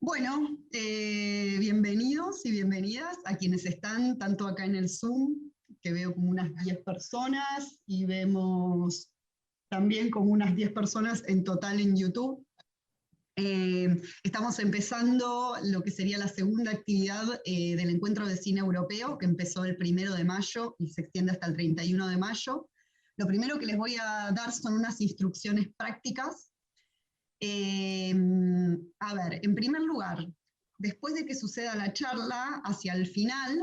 Bueno, bienvenidos y bienvenidas a quienes están tanto acá en el Zoom, que veo como unas 10 personas, y vemos también como unas 10 personas en total en YouTube. Estamos empezando lo que sería la segunda actividad del Encuentro de Cine Europeo, que empezó el 1 de mayo y se extiende hasta el 31 de mayo. Lo primero que les voy a dar son unas instrucciones prácticas. A ver, en primer lugar, después de que suceda la charla, hacia el final,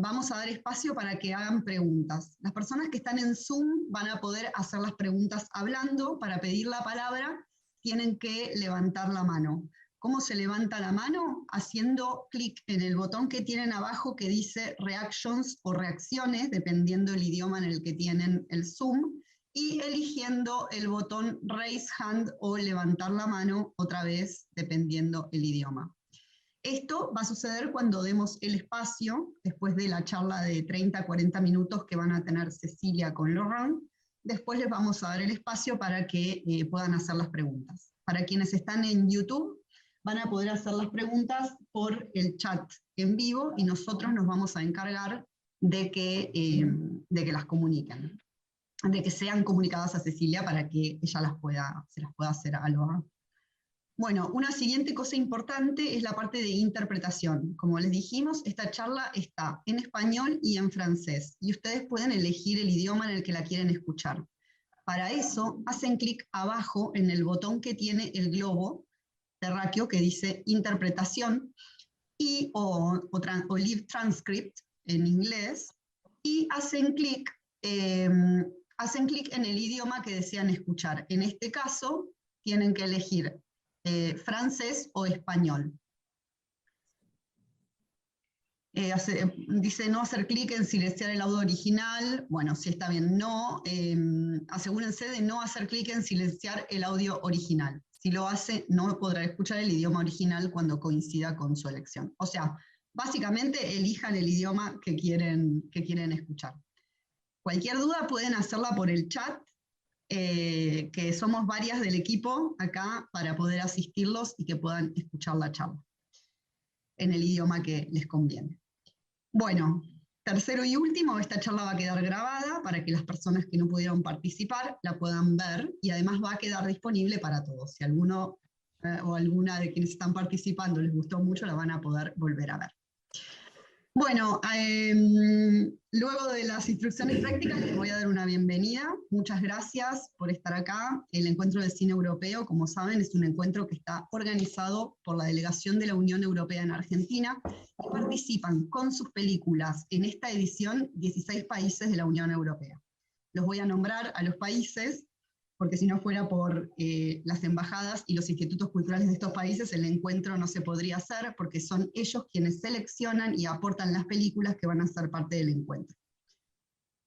vamos a dar espacio para que hagan preguntas. Las personas que están en Zoom van a poder hacer las preguntas hablando. Para pedir la palabra tienen que levantar la mano. ¿Cómo se levanta la mano? Haciendo clic en el botón que tienen abajo que dice Reactions o Reacciones, dependiendo el idioma en el que tienen el Zoom, y eligiendo el botón Raise Hand o levantar la mano, otra vez, dependiendo el idioma. Esto va a suceder cuando demos el espacio, después de la charla de 30-40 minutos que van a tener Cecilia con Laurent. Después les vamos a dar el espacio para que puedan hacer las preguntas. Para quienes están en YouTube, van a poder hacer las preguntas por el chat en vivo y nosotros nos vamos a encargar de que las comuniquen, de que sean comunicadas a Cecilia para que ella se las pueda hacer a Laurent. Bueno, una siguiente cosa importante es la parte de interpretación. Como les dijimos, esta charla está en español y en francés, y ustedes pueden elegir el idioma en el que la quieren escuchar. Para eso, hacen clic abajo en el botón que tiene el globo terráqueo que dice interpretación o Live Transcript en inglés, y hacen clic en el idioma que desean escuchar. En este caso, tienen que elegir francés o español. Dice no hacer clic en silenciar el audio original. Bueno, sí, está bien. No, asegúrense de no hacer clic en silenciar el audio original. Si lo hace, no podrá escuchar el idioma original cuando coincida con su elección. O sea, básicamente elijan el idioma que quieren escuchar. Cualquier duda pueden hacerla por el chat, que somos varias del equipo acá para poder asistirlos y que puedan escuchar la charla en el idioma que les conviene. Bueno, tercero y último, esta charla va a quedar grabada para que las personas que no pudieron participar la puedan ver, y además va a quedar disponible para todos. Si alguno o alguna de quienes están participando les gustó mucho, la van a poder volver a ver. Bueno, luego de las instrucciones prácticas les voy a dar una bienvenida. Muchas gracias por estar acá. El Encuentro de Cine Europeo, como saben, es un encuentro que está organizado por la Delegación de la Unión Europea en Argentina, y participan con sus películas en esta edición 16 países de la Unión Europea. Los voy a nombrar a los países, porque si no fuera por las embajadas y los institutos culturales de estos países, el encuentro no se podría hacer, porque son ellos quienes seleccionan y aportan las películas que van a ser parte del encuentro.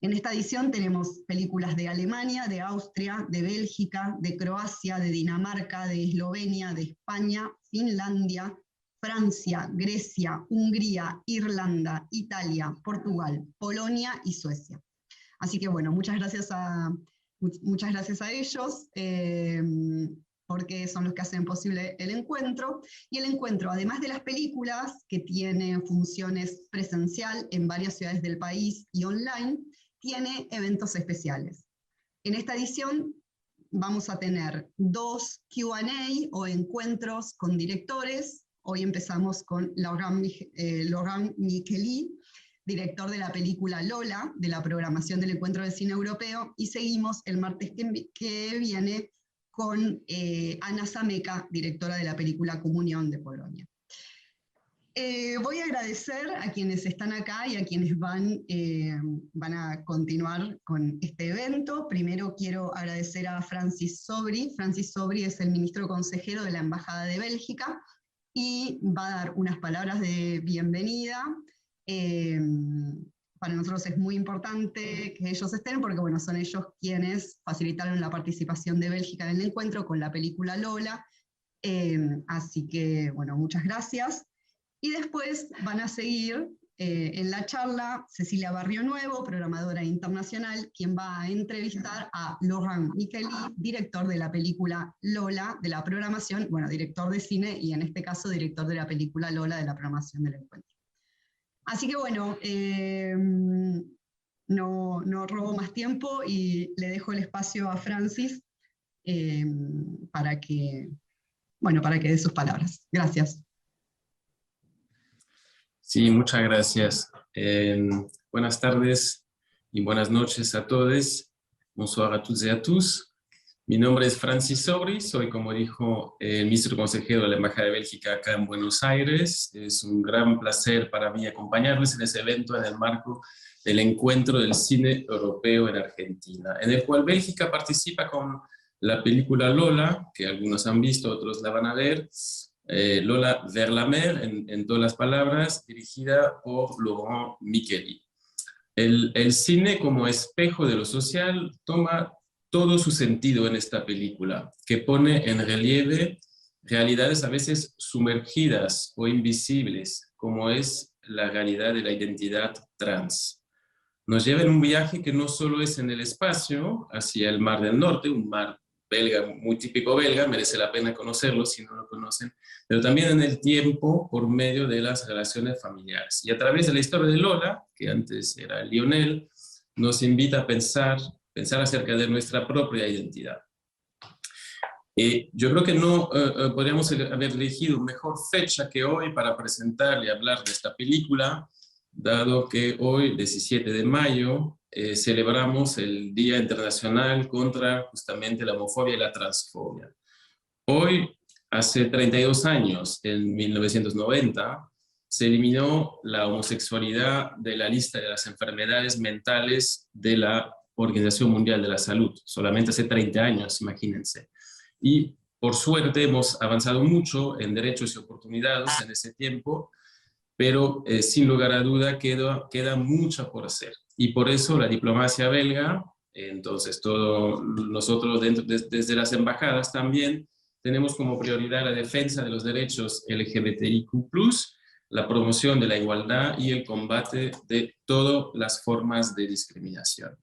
En esta edición tenemos películas de Alemania, de Austria, de Bélgica, de Croacia, de Dinamarca, de Eslovenia, de España, Finlandia, Francia, Grecia, Hungría, Irlanda, Italia, Portugal, Polonia y Suecia. Así que bueno, muchas gracias a ellos, porque son los que hacen posible el encuentro. Y el encuentro, además de las películas, que tiene funciones presencial en varias ciudades del país y online, tiene eventos especiales. En esta edición vamos a tener 2 Q&A o encuentros con directores. Hoy empezamos con Laurent Micheli, director de la película Lola, de la programación del Encuentro de Cine Europeo, y seguimos el martes que viene con Ana Zameca, directora de la película Comunión de Polonia. Voy a agradecer a quienes están acá y a quienes van a continuar con este evento. Primero quiero agradecer a Francis Sobri. Francis Sobri es el ministro consejero de la Embajada de Bélgica y va a dar unas palabras de bienvenida. Para nosotros es muy importante que ellos estén, porque bueno, son ellos quienes facilitaron la participación de Bélgica en el encuentro con la película Lola. Así que bueno, muchas gracias. Y después van a seguir en la charla Cecilia Barrio Nuevo, programadora internacional, quien va a entrevistar a Laurent Micheli, director de la película Lola, de la programación, bueno, director de cine y en este caso director de la película Lola, de la programación del encuentro. Así que bueno, no robo más tiempo y le dejo el espacio a Francis para que dé sus palabras. Gracias. Sí, muchas gracias. Buenas tardes y buenas noches a todos. Bonsoir a toutes et à tous. Mi nombre es Francis Sobri, soy, como dijo el ministro consejero de la Embajada de Bélgica acá en Buenos Aires. Es un gran placer para mí acompañarles en ese evento en el marco del Encuentro del Cine Europeo en Argentina, en el cual Bélgica participa con la película Lola, que algunos han visto, otros la van a ver, Lola vers la mer, en todas las palabras, dirigida por Laurent Micheli. El cine como espejo de lo social toma todo su sentido en esta película, que pone en relieve realidades a veces sumergidas o invisibles, como es la realidad de la identidad trans. Nos lleva en un viaje que no solo es en el espacio, hacia el Mar del Norte, un mar belga, muy típico belga, merece la pena conocerlo si no lo conocen, pero también en el tiempo por medio de las relaciones familiares. Y a través de la historia de Lola, que antes era Lionel, nos invita a pensar acerca de nuestra propia identidad. Yo creo que no podríamos haber elegido mejor fecha que hoy para presentar y hablar de esta película, dado que hoy, 17 de mayo, celebramos el Día Internacional contra justamente la homofobia y la transfobia. Hoy, hace 32 años, en 1990, se eliminó la homosexualidad de la lista de las enfermedades mentales de la Organización Mundial de la Salud. Solamente hace 30 años, imagínense. Y por suerte hemos avanzado mucho en derechos y oportunidades en ese tiempo, pero sin lugar a duda queda mucho por hacer. Y por eso la diplomacia belga, entonces nosotros desde las embajadas también tenemos como prioridad la defensa de los derechos LGBTIQ+, la promoción de la igualdad y el combate de todas las formas de discriminación.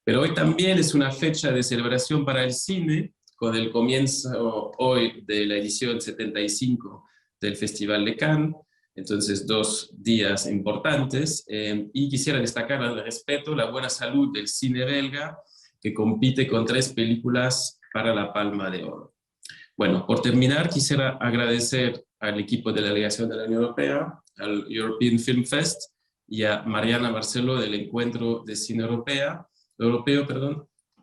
Pero hoy también es una fecha de celebración para el cine, con el comienzo hoy de la edición 75 del Festival de Cannes, entonces 2 días importantes, y quisiera destacar al respeto la buena salud del cine belga, que compite con 3 películas para la Palma de Oro. Bueno, por terminar, quisiera agradecer al equipo de la delegación de la Unión Europea, al European Film Fest, y a Mariana Barceló del Encuentro de Cine Europeo,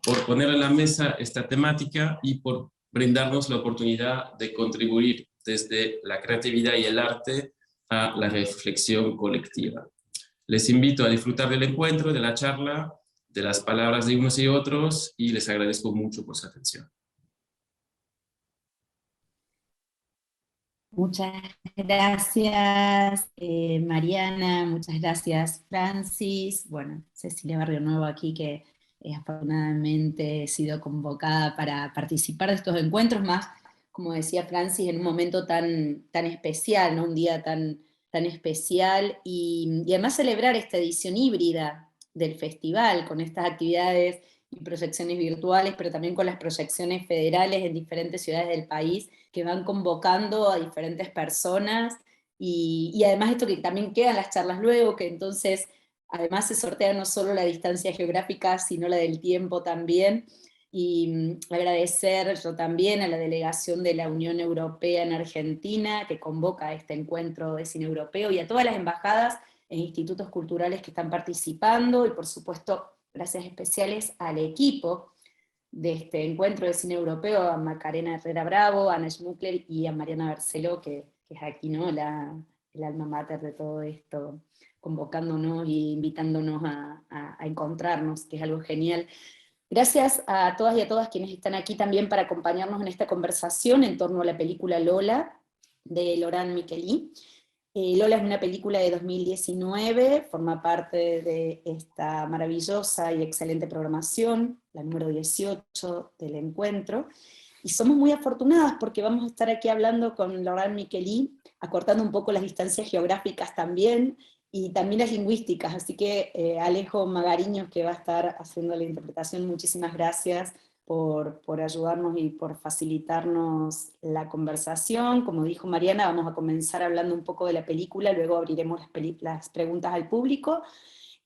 por poner en la mesa esta temática y por brindarnos la oportunidad de contribuir desde la creatividad y el arte a la reflexión colectiva. Les invito a disfrutar del encuentro, de la charla, de las palabras de unos y otros, y les agradezco mucho por su atención. Muchas gracias, Mariana, muchas gracias, Francis. Bueno, Cecilia Barrio Nuevo aquí, que afortunadamente he sido convocada para participar de estos encuentros, más, como decía Francis, en un momento tan especial, ¿no? Un día tan especial, y además celebrar esta edición híbrida del festival, con estas actividades y proyecciones virtuales, pero también con las proyecciones federales en diferentes ciudades del país, que van convocando a diferentes personas, y además esto que también quedan las charlas luego, que entonces además se sortea no solo la distancia geográfica, sino la del tiempo también, y agradecer yo también a la delegación de la Unión Europea en Argentina, que convoca este encuentro de cine europeo, y a todas las embajadas e institutos culturales que están participando, y por supuesto gracias especiales al equipo de este encuentro de cine europeo, a Macarena Herrera Bravo, a Ana Schmuckler y a Mariana Barceló, que es aquí, ¿no?, el alma mater de todo esto, convocándonos e invitándonos a encontrarnos, que es algo genial. Gracias a todas y a todas quienes están aquí también para acompañarnos en esta conversación en torno a la película Lola, de Laurent Micheli. Lola es una película de 2019, forma parte de esta maravillosa y excelente programación, la número 18 del encuentro, y somos muy afortunadas porque vamos a estar aquí hablando con Laurent Micheli, acortando un poco las distancias geográficas también, y también las lingüísticas, así que Alejo Magariños, que va a estar haciendo la interpretación, muchísimas gracias por ayudarnos y por facilitarnos la conversación. Como dijo Mariana, vamos a comenzar hablando un poco de la película, luego abriremos las preguntas al público.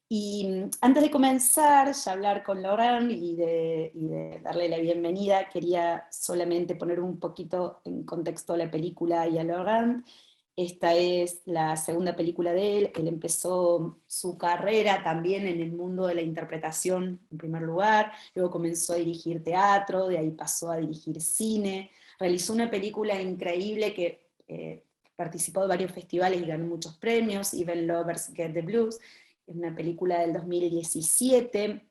Y antes de comenzar ya a hablar con Laurent y de darle la bienvenida, quería solamente poner un poquito en contexto la película y a Laurent. Esta es la segunda película de él. Él empezó su carrera también en el mundo de la interpretación en primer lugar, luego comenzó a dirigir teatro, de ahí pasó a dirigir cine, realizó una película increíble que participó de varios festivales y ganó muchos premios, Even Lovers Get the Blues, es una película del 2017,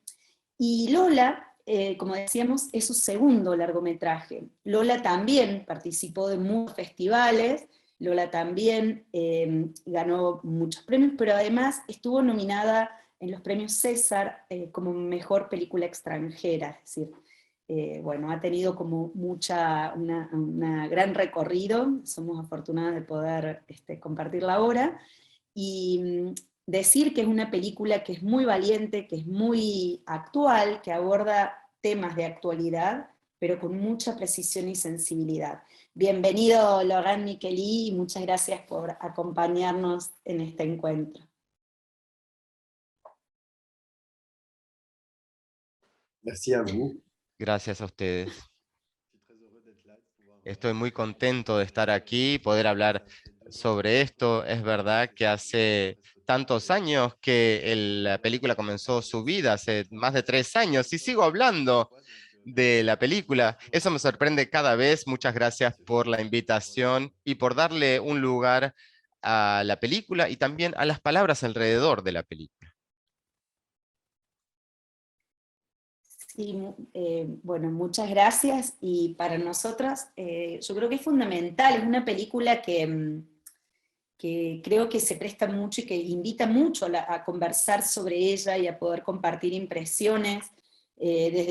y Lola, como decíamos, es su segundo largometraje. Lola también participó de muchos festivales, Lola también ganó muchos premios, pero además estuvo nominada en los premios César como mejor película extranjera, es decir, bueno, ha tenido como una gran recorrido, somos afortunadas de poder compartirla ahora, y decir que es una película que es muy valiente, que es muy actual, que aborda temas de actualidad, pero con mucha precisión y sensibilidad. Bienvenido Laurent Miquelí y muchas gracias por acompañarnos en este encuentro. Merci a vous. Gracias a ustedes. Estoy muy contento de estar aquí, poder hablar sobre esto. Es verdad que hace tantos años que la película comenzó su vida, hace más de 3 años, y sigo hablando de la película. Eso me sorprende cada vez. Muchas gracias por la invitación y por darle un lugar a la película y también a las palabras alrededor de la película. Sí, bueno, muchas gracias, y para nosotras yo creo que es fundamental, es una película que creo que se presta mucho y que invita mucho a conversar sobre ella y a poder compartir impresiones.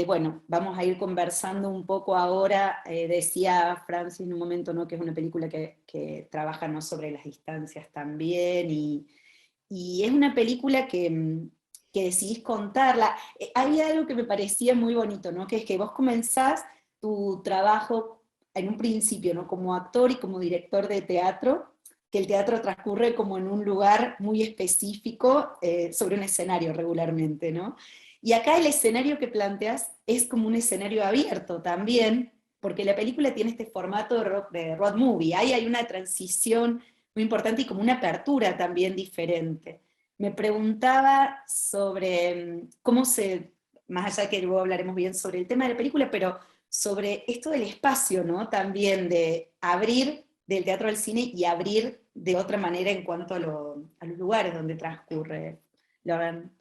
Bueno, vamos a ir conversando un poco ahora, decía Francis en un momento, ¿no?, que es una película que trabaja, ¿no?, sobre las distancias también, y es una película que decidís contarla. Había algo que me parecía muy bonito, ¿no?, que es que vos comenzás tu trabajo en un principio, ¿no?, como actor y como director de teatro, que el teatro transcurre como en un lugar muy específico, sobre un escenario regularmente, ¿no? Y acá el escenario que planteas es como un escenario abierto también, porque la película tiene este formato de road movie, ahí hay una transición muy importante y como una apertura también diferente. Me preguntaba sobre cómo más allá que luego hablaremos bien sobre el tema de la película, pero sobre esto del espacio, ¿no? También de abrir del teatro al cine y abrir de otra manera en cuanto a los lugares donde transcurre. Laurent.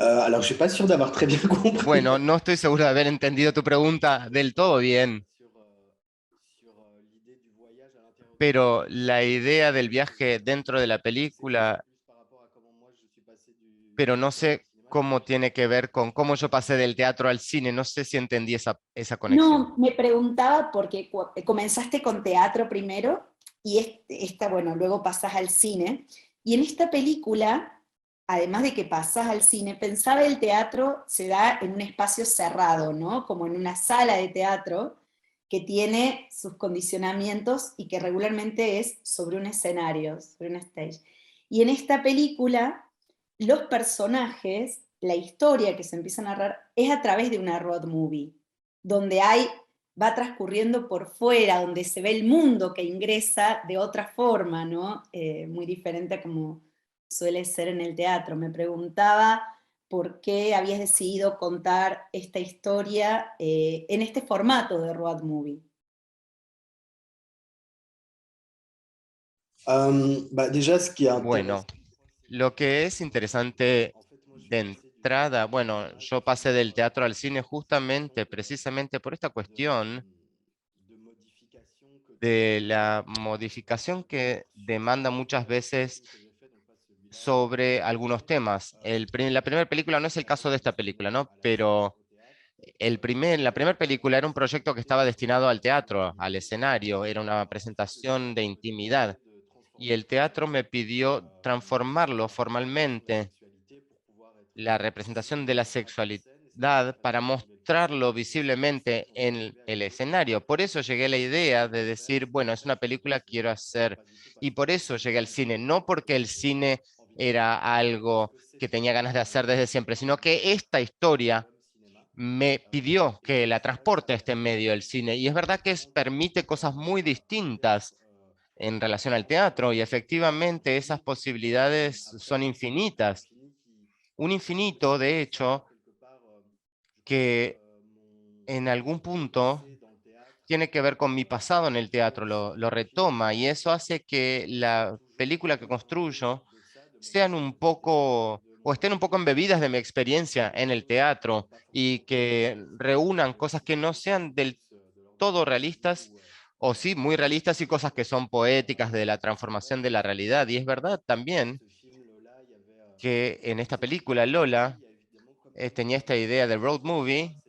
Alors, je suis pas sûr d'avoir très bien compris. Bueno, no estoy seguro de haber entendido tu pregunta del todo bien, pero la idea del viaje dentro de la película, pero no sé cómo tiene que ver con cómo yo pasé del teatro al cine. No sé si entendí esa conexión. No, me preguntaba porque comenzaste con teatro primero y bueno, luego pasás al cine. Y en esta película, además de que pasás al cine, pensaba el teatro se da en un espacio cerrado, ¿no? Como en una sala de teatro que tiene sus condicionamientos y que regularmente es sobre un escenario, sobre una stage. Y en esta película, los personajes, la historia que se empieza a narrar es a través de una road movie, donde va transcurriendo por fuera, donde se ve el mundo que ingresa de otra forma, ¿no? Muy diferente a como suele ser en el teatro. Me preguntaba por qué habías decidido contar esta historia en este formato de road movie. Déjà, ce qui est Bueno, lo que es interesante de entrada, bueno, yo pasé del teatro al cine justamente, precisamente por esta cuestión de la modificación que demanda muchas veces sobre algunos temas. La primera película no es el caso de esta película, ¿no? Pero la primera película era un proyecto que estaba destinado al teatro, al escenario, era una presentación de intimidad. y el teatro me pidió transformarlo formalmente, la representación de la sexualidad, para mostrarlo visiblemente en el escenario. Por eso llegué a la idea de decir, bueno, es una película que quiero hacer. Y por eso llegué al cine, no porque el cine era algo que tenía ganas de hacer desde siempre, sino que esta historia me pidió que la transporte a este medio del cine. Y es verdad que permite cosas muy distintas en relación al teatro, y efectivamente esas posibilidades son infinitas. Un infinito, de hecho, que en algún punto tiene que ver con mi pasado en el teatro, lo retoma, y eso hace que la película que construyo sean un poco o estén un poco embebidas de mi experiencia en el teatro, y que reúnan cosas que no sean del todo realistas, o sí, muy realistas, y cosas que son poéticas de la transformación de la realidad. Y es verdad también que en esta película, Lola, tenía esta idea de road movie.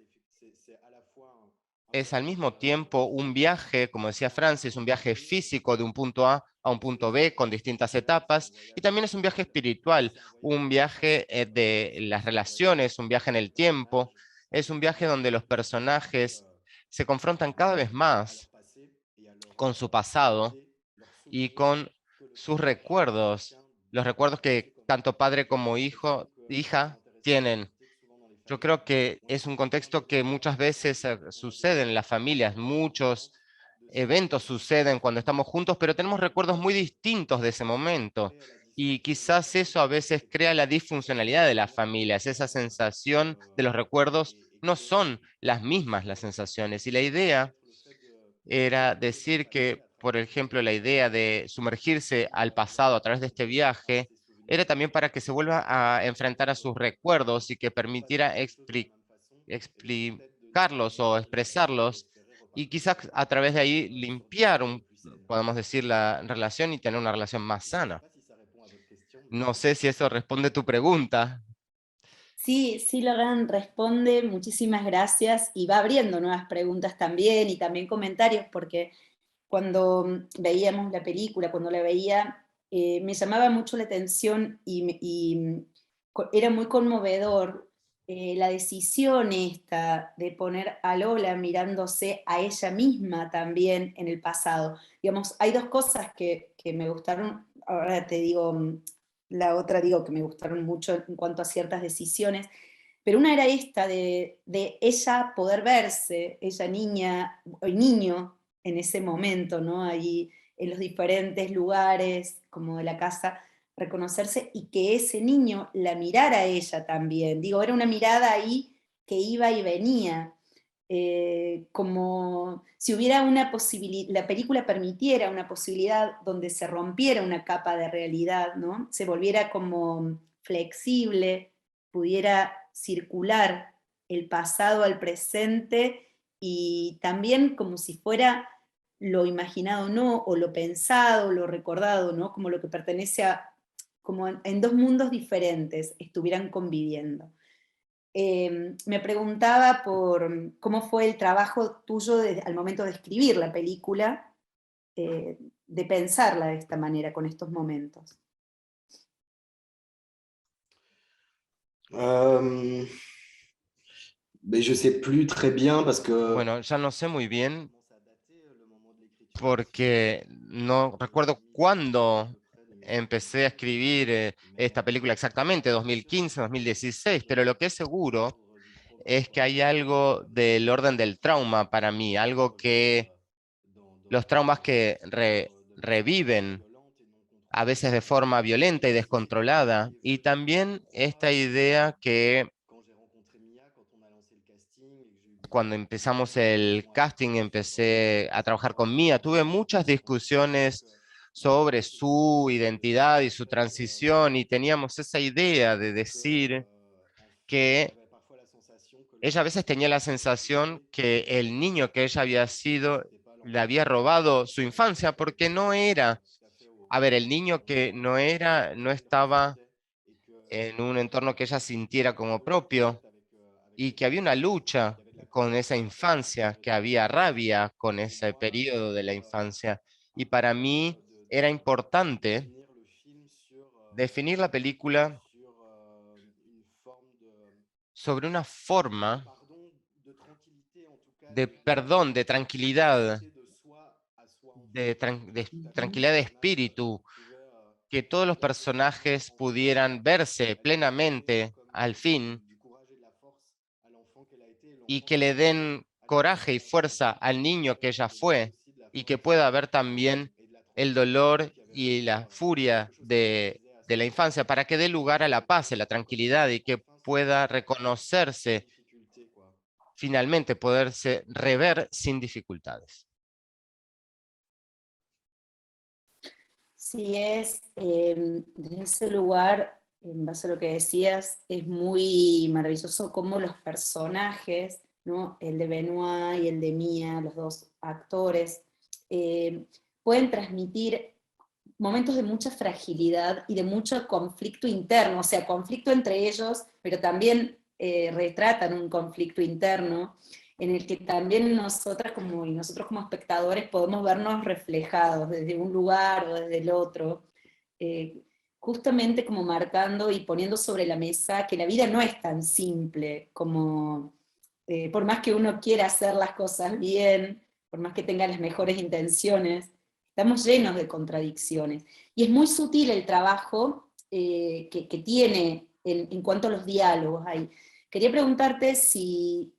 Es al mismo tiempo un viaje, como decía Francis, un viaje físico de un punto A un punto B con distintas etapas, y también es un viaje espiritual, un viaje de las relaciones, un viaje en el tiempo, es un viaje donde los personajes se confrontan cada vez más con su pasado y con sus recuerdos, los recuerdos que tanto padre como hija tienen. Yo creo que es un contexto que muchas veces sucede en las familias, muchos eventos suceden cuando estamos juntos, pero tenemos recuerdos muy distintos de ese momento. Y quizás eso a veces crea la disfuncionalidad de las familias, esa sensación de los recuerdos no son las mismas las sensaciones. Y la idea era decir que, por ejemplo, la idea de sumergirse al pasado a través de este viaje era también para que se vuelva a enfrentar a sus recuerdos y que permitiera explicarlos o expresarlos, y quizás a través de ahí limpiar, podemos decir, la relación y tener una relación más sana. No sé si eso responde a tu pregunta. Sí, sí, Logan responde, muchísimas gracias, y va abriendo nuevas preguntas también y también comentarios, porque cuando veíamos la película, cuando la veía, me llamaba mucho la atención era muy conmovedor la decisión esta de poner a Lola mirándose a ella misma también en el pasado. Digamos, hay dos cosas que me gustaron, ahora te digo, la otra digo que me gustaron mucho en cuanto a ciertas decisiones, pero una era esta de ella poder verse, ella niña, o niño, en ese momento, ¿no? Ahí en los diferentes lugares, como de la casa, reconocerse y que ese niño la mirara a ella también. Digo, era una mirada ahí que iba y venía, como si hubiera una posibilidad, la película permitiera una posibilidad donde se rompiera una capa de realidad, ¿no? Se volviera como flexible, pudiera circular el pasado al presente, y también como si fuera lo imaginado no, o lo pensado, lo recordado, ¿no? Como lo que pertenece a, como en dos mundos diferentes estuvieran conviviendo. Me preguntaba por cómo fue el trabajo tuyo al momento de escribir la película, de pensarla de esta manera, con estos momentos. Mais je sais plus très bien parce que Bueno, ya no sé muy bien porque no recuerdo cuándo empecé a escribir esta película exactamente, 2015, 2016, pero lo que es seguro es que hay algo del orden del trauma para mí, algo que los traumas que reviven a veces de forma violenta y descontrolada, y también esta idea que cuando empezamos el casting, empecé a trabajar con Mía, tuve muchas discusiones sobre su identidad y su transición, y teníamos esa idea de decir que ella a veces tenía la sensación que el niño que ella había sido le había robado su infancia, porque no era, a ver, el niño que no era, no estaba en un entorno que ella sintiera como propio, y que había una lucha con esa infancia, que había rabia con ese periodo de la infancia. Y para mí era importante definir la película sobre una forma de perdón, de tranquilidad, de tranquilidad de espíritu, que todos los personajes pudieran verse plenamente al fin y que le den coraje y fuerza al niño que ella fue y que pueda ver también el dolor y la furia de la infancia para que dé lugar a la paz, a la tranquilidad y que pueda reconocerse, finalmente poderse rever sin dificultades. Sí, desde ese lugar, en base a lo que decías, es muy maravilloso cómo los personajes, ¿no? El de Benoit y el de Mia, los dos actores, pueden transmitir momentos de mucha fragilidad y de mucho conflicto interno, o sea, conflicto entre ellos, pero también retratan un conflicto interno en el que también nosotras como, y nosotros como espectadores podemos vernos reflejados desde un lugar o desde el otro, eh, justamente como marcando y poniendo sobre la mesa que la vida no es tan simple como, por más que uno quiera hacer las cosas bien, por más que tenga las mejores intenciones, estamos llenos de contradicciones. Y es muy sutil el trabajo que tiene en cuanto a los diálogos ahí. Quería preguntarte si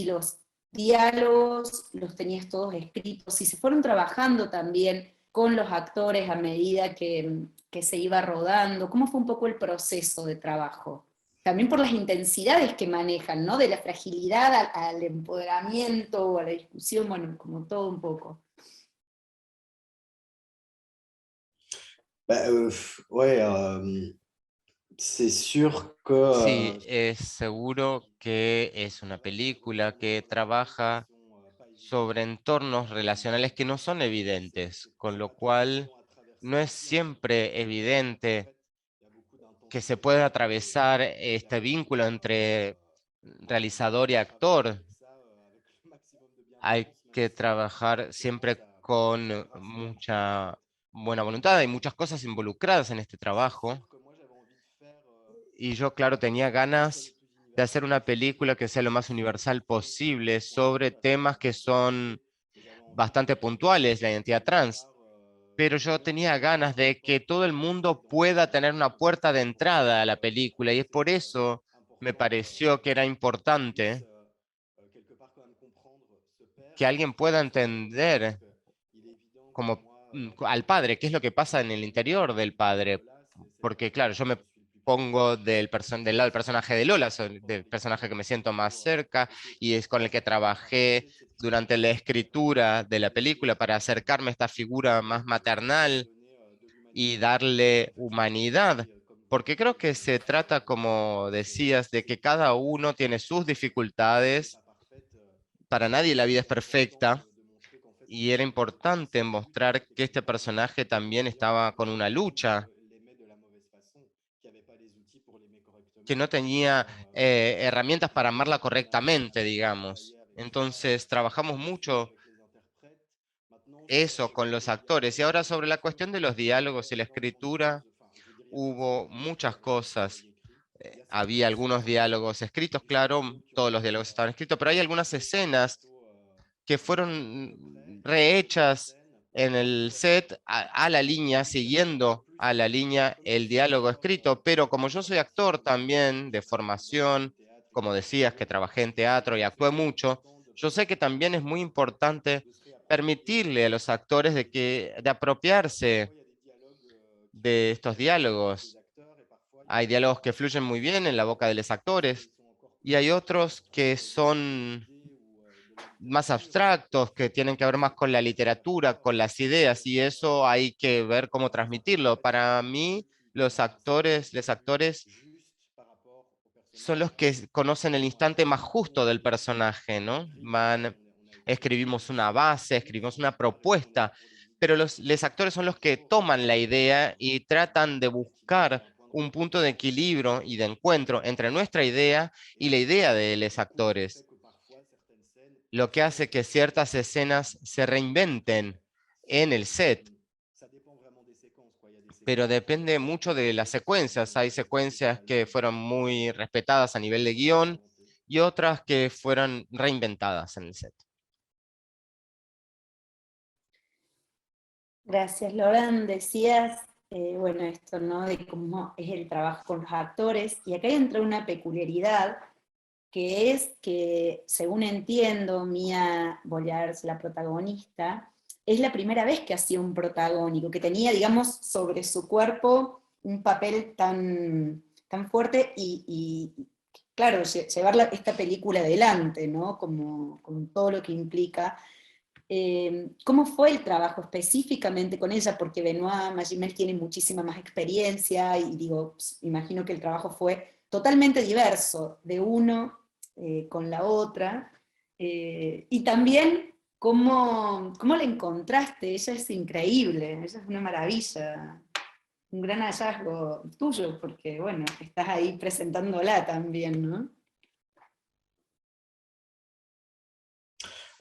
los diálogos los tenías todos escritos, si se fueron trabajando también con los actores a medida que se iba rodando, ¿cómo fue un poco el proceso de trabajo? También por las intensidades que manejan, ¿no? De la fragilidad al empoderamiento, a la discusión, bueno, como todo un poco. Bah, ouais, c'est sûr que Sí, es seguro que es una película que trabaja sobre entornos relacionales que no son evidentes, con lo cual no es siempre evidente que se pueda atravesar este vínculo entre realizador y actor. Hay que trabajar siempre con mucha buena voluntad. Hay muchas cosas involucradas en este trabajo. Y yo, claro, tenía ganas de hacer una película que sea lo más universal posible sobre temas que son bastante puntuales, la identidad trans. Pero yo tenía ganas de que todo el mundo pueda tener una puerta de entrada a la película y es por eso me pareció que era importante que alguien pueda entender como al padre, qué es lo que pasa en el interior del padre. Porque claro, yo me pongo del lado del personaje de Lola, del personaje que me siento más cerca y es con el que trabajé durante la escritura de la película para acercarme a esta figura más maternal y darle humanidad. Porque creo que se trata, como decías, de que cada uno tiene sus dificultades. Para nadie la vida es perfecta y era importante mostrar que este personaje también estaba con una lucha, que no tenía herramientas para amarla correctamente, digamos. Entonces, trabajamos mucho eso con los actores. Y ahora sobre la cuestión de los diálogos y la escritura, hubo muchas cosas. Había algunos diálogos escritos, claro, todos los diálogos estaban escritos, pero hay algunas escenas que fueron rehechas en el set a la línea, siguiendo a la línea el diálogo escrito, pero como yo soy actor también de formación, como decías que trabajé en teatro y actué mucho, yo sé que también es muy importante permitirle a los actores de apropiarse de estos diálogos. Hay diálogos que fluyen muy bien en la boca de los actores y hay otros que son más abstractos, que tienen que ver más con la literatura, con las ideas, y eso hay que ver cómo transmitirlo. Para mí, los actores son los que conocen el instante más justo del personaje, ¿no? Escribimos una base, escribimos una propuesta, pero los actores son los que toman la idea y tratan de buscar un punto de equilibrio y de encuentro entre nuestra idea y la idea de los actores, lo que hace que ciertas escenas se reinventen en el set. pero depende mucho de las secuencias. Hay secuencias que fueron muy respetadas a nivel de guión y otras que fueron reinventadas en el set. Gracias, Loran. Decías, bueno, esto, ¿no? De cómo es el trabajo con los actores, y acá entra una peculiaridad, que es que, según entiendo, Mia Boyars, la protagonista, es la primera vez que hacía un protagónico, que tenía, digamos, sobre su cuerpo un papel tan, tan fuerte y claro, llevar esta película adelante, ¿no? Como, con todo lo que implica. ¿Cómo fue el trabajo específicamente con ella? Porque Benoît Magimel tiene muchísima más experiencia y digo, imagino que el trabajo fue totalmente diverso de uno con la otra. Y también, ¿cómo la encontraste? Ella es increíble, ella es una maravilla, un gran hallazgo tuyo, porque bueno, estás ahí presentándola también, ¿no?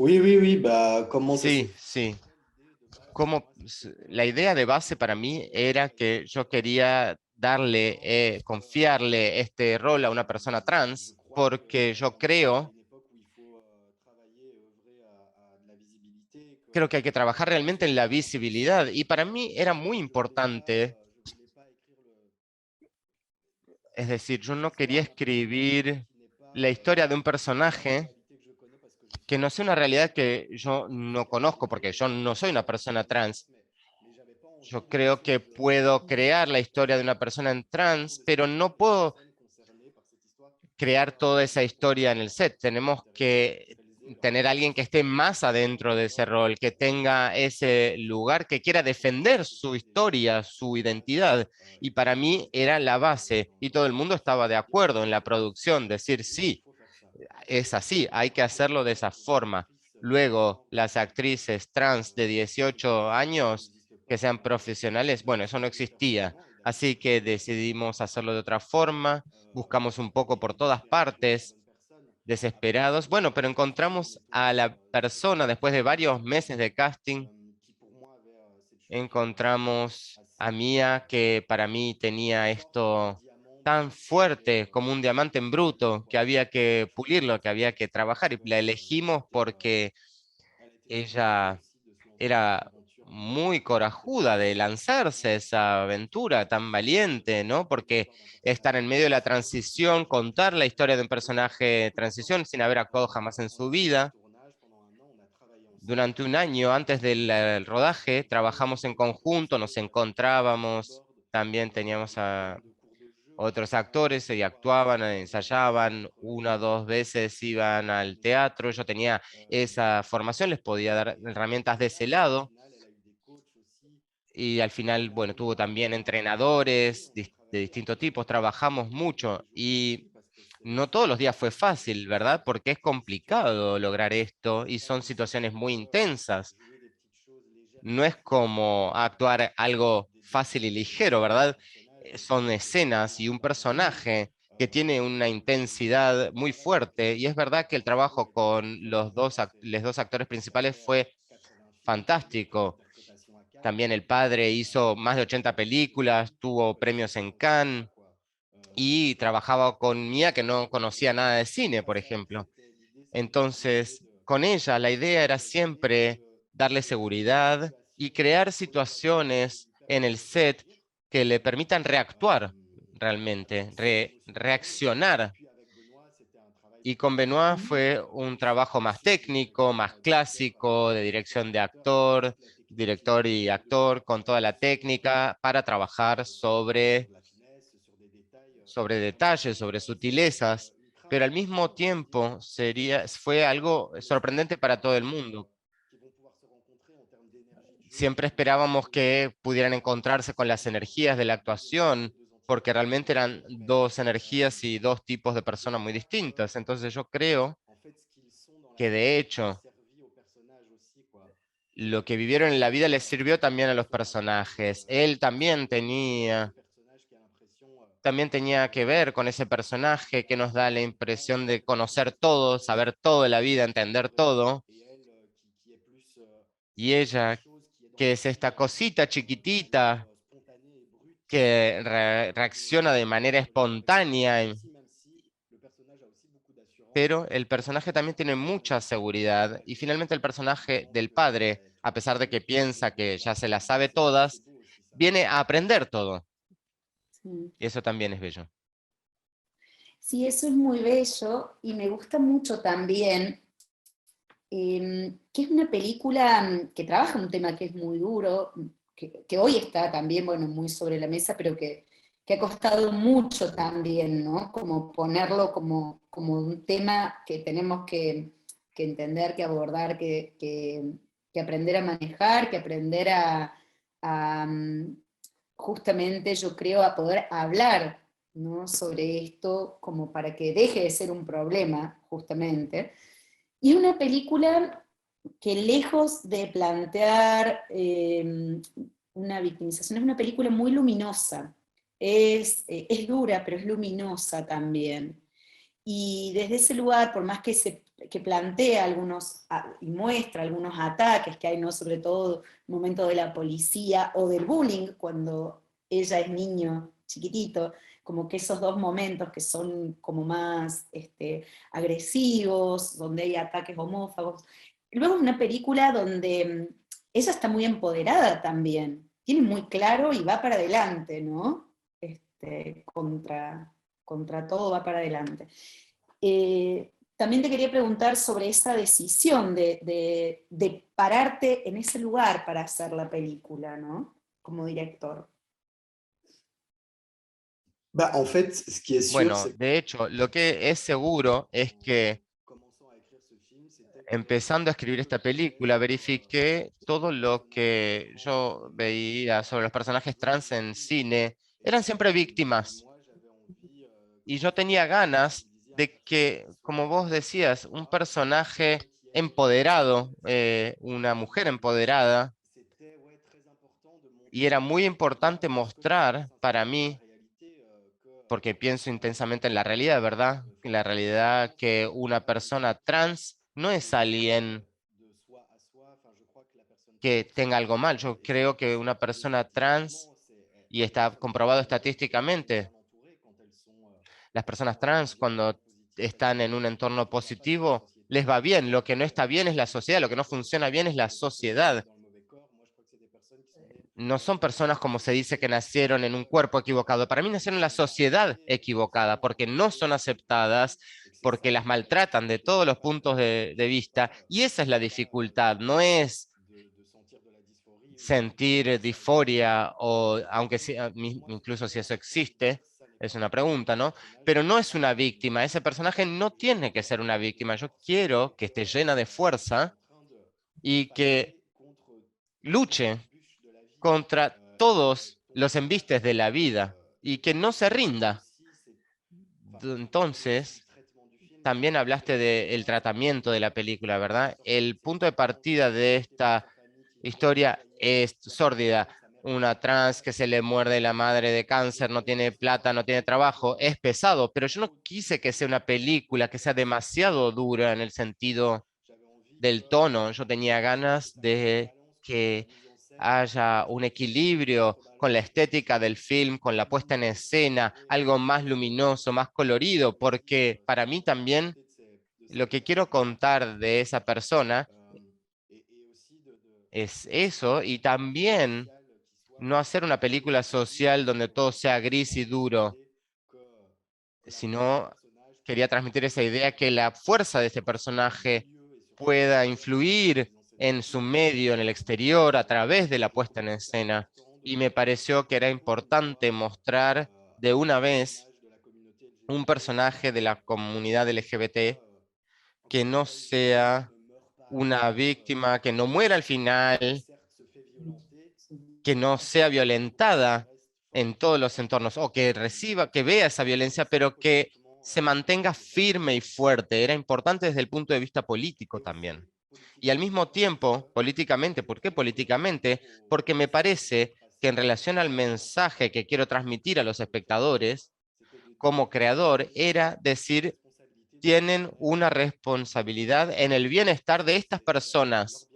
Oui, oui, oui, bah, comme on Sí, sí. La idea de base para mí era que yo quería darle, confiarle este rol a una persona trans, porque yo creo que hay que trabajar realmente en la visibilidad, y para mí era muy importante, es decir, yo no quería escribir la historia de un personaje que no sea una realidad que yo no conozco, porque yo no soy una persona trans. Yo creo que puedo crear la historia de una persona en trans, pero no puedo crear toda esa historia en el set. Tenemos que tener a alguien que esté más adentro de ese rol, que tenga ese lugar, que quiera defender su historia, su identidad. Y para mí era la base y todo el mundo estaba de acuerdo en la producción, decir sí, es así, hay que hacerlo de esa forma. Luego, las actrices trans de 18 años que sean profesionales, bueno, eso no existía. Así que decidimos hacerlo de otra forma, buscamos un poco por todas partes, desesperados. Bueno, pero encontramos a la persona después de varios meses de casting. Encontramos a Mía, que para mí tenía esto tan fuerte como un diamante en bruto, que había que pulirlo, que había que trabajar, y la elegimos porque ella era muy corajuda de lanzarse a esa aventura tan valiente, ¿no? Porque estar en medio de la transición, contar la historia de un personaje de transición sin haber actuado jamás en su vida. Durante un año antes del rodaje trabajamos en conjunto, nos encontrábamos, también teníamos a otros actores y actuaban, ensayaban, una o dos veces iban al teatro. Yo tenía esa formación, les podía dar herramientas de ese lado. Y al final, bueno, tuvo también entrenadores de distintos tipos, trabajamos mucho y no todos los días fue fácil, ¿verdad? Porque es complicado lograr esto y son situaciones muy intensas. No es como actuar algo fácil y ligero, ¿verdad? Son escenas y un personaje que tiene una intensidad muy fuerte, y es verdad que el trabajo con los dos actores principales fue fantástico. También el padre hizo más de 80 películas, tuvo premios en Cannes y trabajaba con Mia, que no conocía nada de cine, por ejemplo. Entonces, con ella la idea era siempre darle seguridad y crear situaciones en el set que le permitan reactuar realmente, reaccionar. Y con Benoît fue un trabajo más técnico, más clásico, de dirección de actor, director y actor, con toda la técnica para trabajar sobre detalles, sobre sutilezas, pero al mismo tiempo fue algo sorprendente para todo el mundo. Siempre esperábamos que pudieran encontrarse con las energías de la actuación, porque realmente eran dos energías y dos tipos de personas muy distintas. Entonces yo creo que de hecho lo que vivieron en la vida les sirvió también a los personajes. Él también tenía que ver con ese personaje que nos da la impresión de conocer todo, saber todo de la vida, entender todo. Y ella, que es esta cosita chiquitita, que reacciona de manera espontánea, pero el personaje también tiene mucha seguridad. Y finalmente el personaje del padre, a pesar de que piensa que ya se las sabe todas, viene a aprender todo. Sí. Y eso también es bello. Sí, eso es muy bello y me gusta mucho también que es una película que trabaja un tema que es muy duro, que hoy está también, bueno, muy sobre la mesa, pero que ha costado mucho también, ¿no? Como ponerlo como un tema que tenemos que entender, que abordar, que aprender a manejar, que aprender a justamente, yo creo, a poder hablar, ¿no? Sobre esto, como para que deje de ser un problema, justamente. Y es una película que lejos de plantear una victimización, es una película muy luminosa. Es dura, pero es luminosa también. Y desde ese lugar, por más que plantea algunos y muestra algunos ataques que hay, ¿no? Sobre todo en el momento de la policía o del bullying, cuando ella es niño chiquitito, como que esos dos momentos que son como más agresivos, donde hay ataques homófobos. Luego es una película donde ella está muy empoderada también, tiene muy claro y va para adelante, ¿no? Contra todo va para adelante. También te quería preguntar sobre esa decisión de pararte en ese lugar para hacer la película, ¿no? Como director. Bah, en fait, ce qui est sûr, Bueno, c'est de hecho, lo que es seguro es que commençant à écrire ce film, c'était que empezando a escribir esta película, verifiqué todo lo que yo veía sobre los personajes trans en cine. Eran siempre víctimas. moi, j'avais envie Y yo tenía ganas de que, como vos decías, un personaje empoderado, una mujer empoderada, c'était ouais, très important de y montrer era muy importante parce que moi, je mostrar pense para sincèrement à la mí, réalité porque pienso intensamente en la realidad, ¿verdad? En la realidad que una persona trans no es alguien de soi à soi, enfin, je crois que la personne que trans, tenga algo mal. Yo et c'est creo que una persona trans, y está comprobado estadísticamente, entourées quand elles sont las personas trans cuando están en un entorno positivo, les va bien. Lo que no está bien es la sociedad, lo que no funciona bien es la sociedad. dans le mauvais corps. Moi, je crois que c'est des personnes qui sont nées No son personas como se dice que nacieron en un cuerpo equivocado. Para mí nacieron en la sociedad equivocada, porque no son aceptadas, porque las maltratan de todos los puntos de vista. Y esa es la dificultad, no es de sentir de la dysphorie. sentir disforia o aunque incluso si eso existe, es una pregunta, ¿no? Pero no es una víctima, ese personaje no tiene que ser una víctima. Yo quiero que esté llena de fuerza y que luche contra todos los embistes de la vida y que no se rinda. Entonces, también hablaste del tratamiento de la película, ¿verdad? El punto de partida de esta historia es sórdida. Una trans que se le muerde la madre de cáncer, no tiene plata, no tiene trabajo, es pesado, pero yo no quise que sea una película que sea demasiado dura en el sentido del tono. Yo tenía ganas de que haya un equilibrio con la estética del film, con la puesta en escena, algo más luminoso, más colorido, porque para mí también lo que quiero contar de esa persona es eso, y también no hacer una película social donde todo sea gris y duro, sino quería transmitir esa idea que la fuerza de este personaje pueda influir en su medio, en el exterior, a través de la puesta en escena. Y me pareció que era importante mostrar de una vez un personaje de la comunidad LGBT que no sea una víctima, que no muera al final, que no sea violentada en todos los entornos, o que reciba, que vea esa violencia, pero que se mantenga firme y fuerte. Era importante desde el punto de vista político también. Y al mismo tiempo, políticamente, ¿por qué políticamente? Porque me parece que en relación al mensaje que quiero transmitir a los espectadores, como creador, era decir, tienen una responsabilidad en el bienestar de estas personas.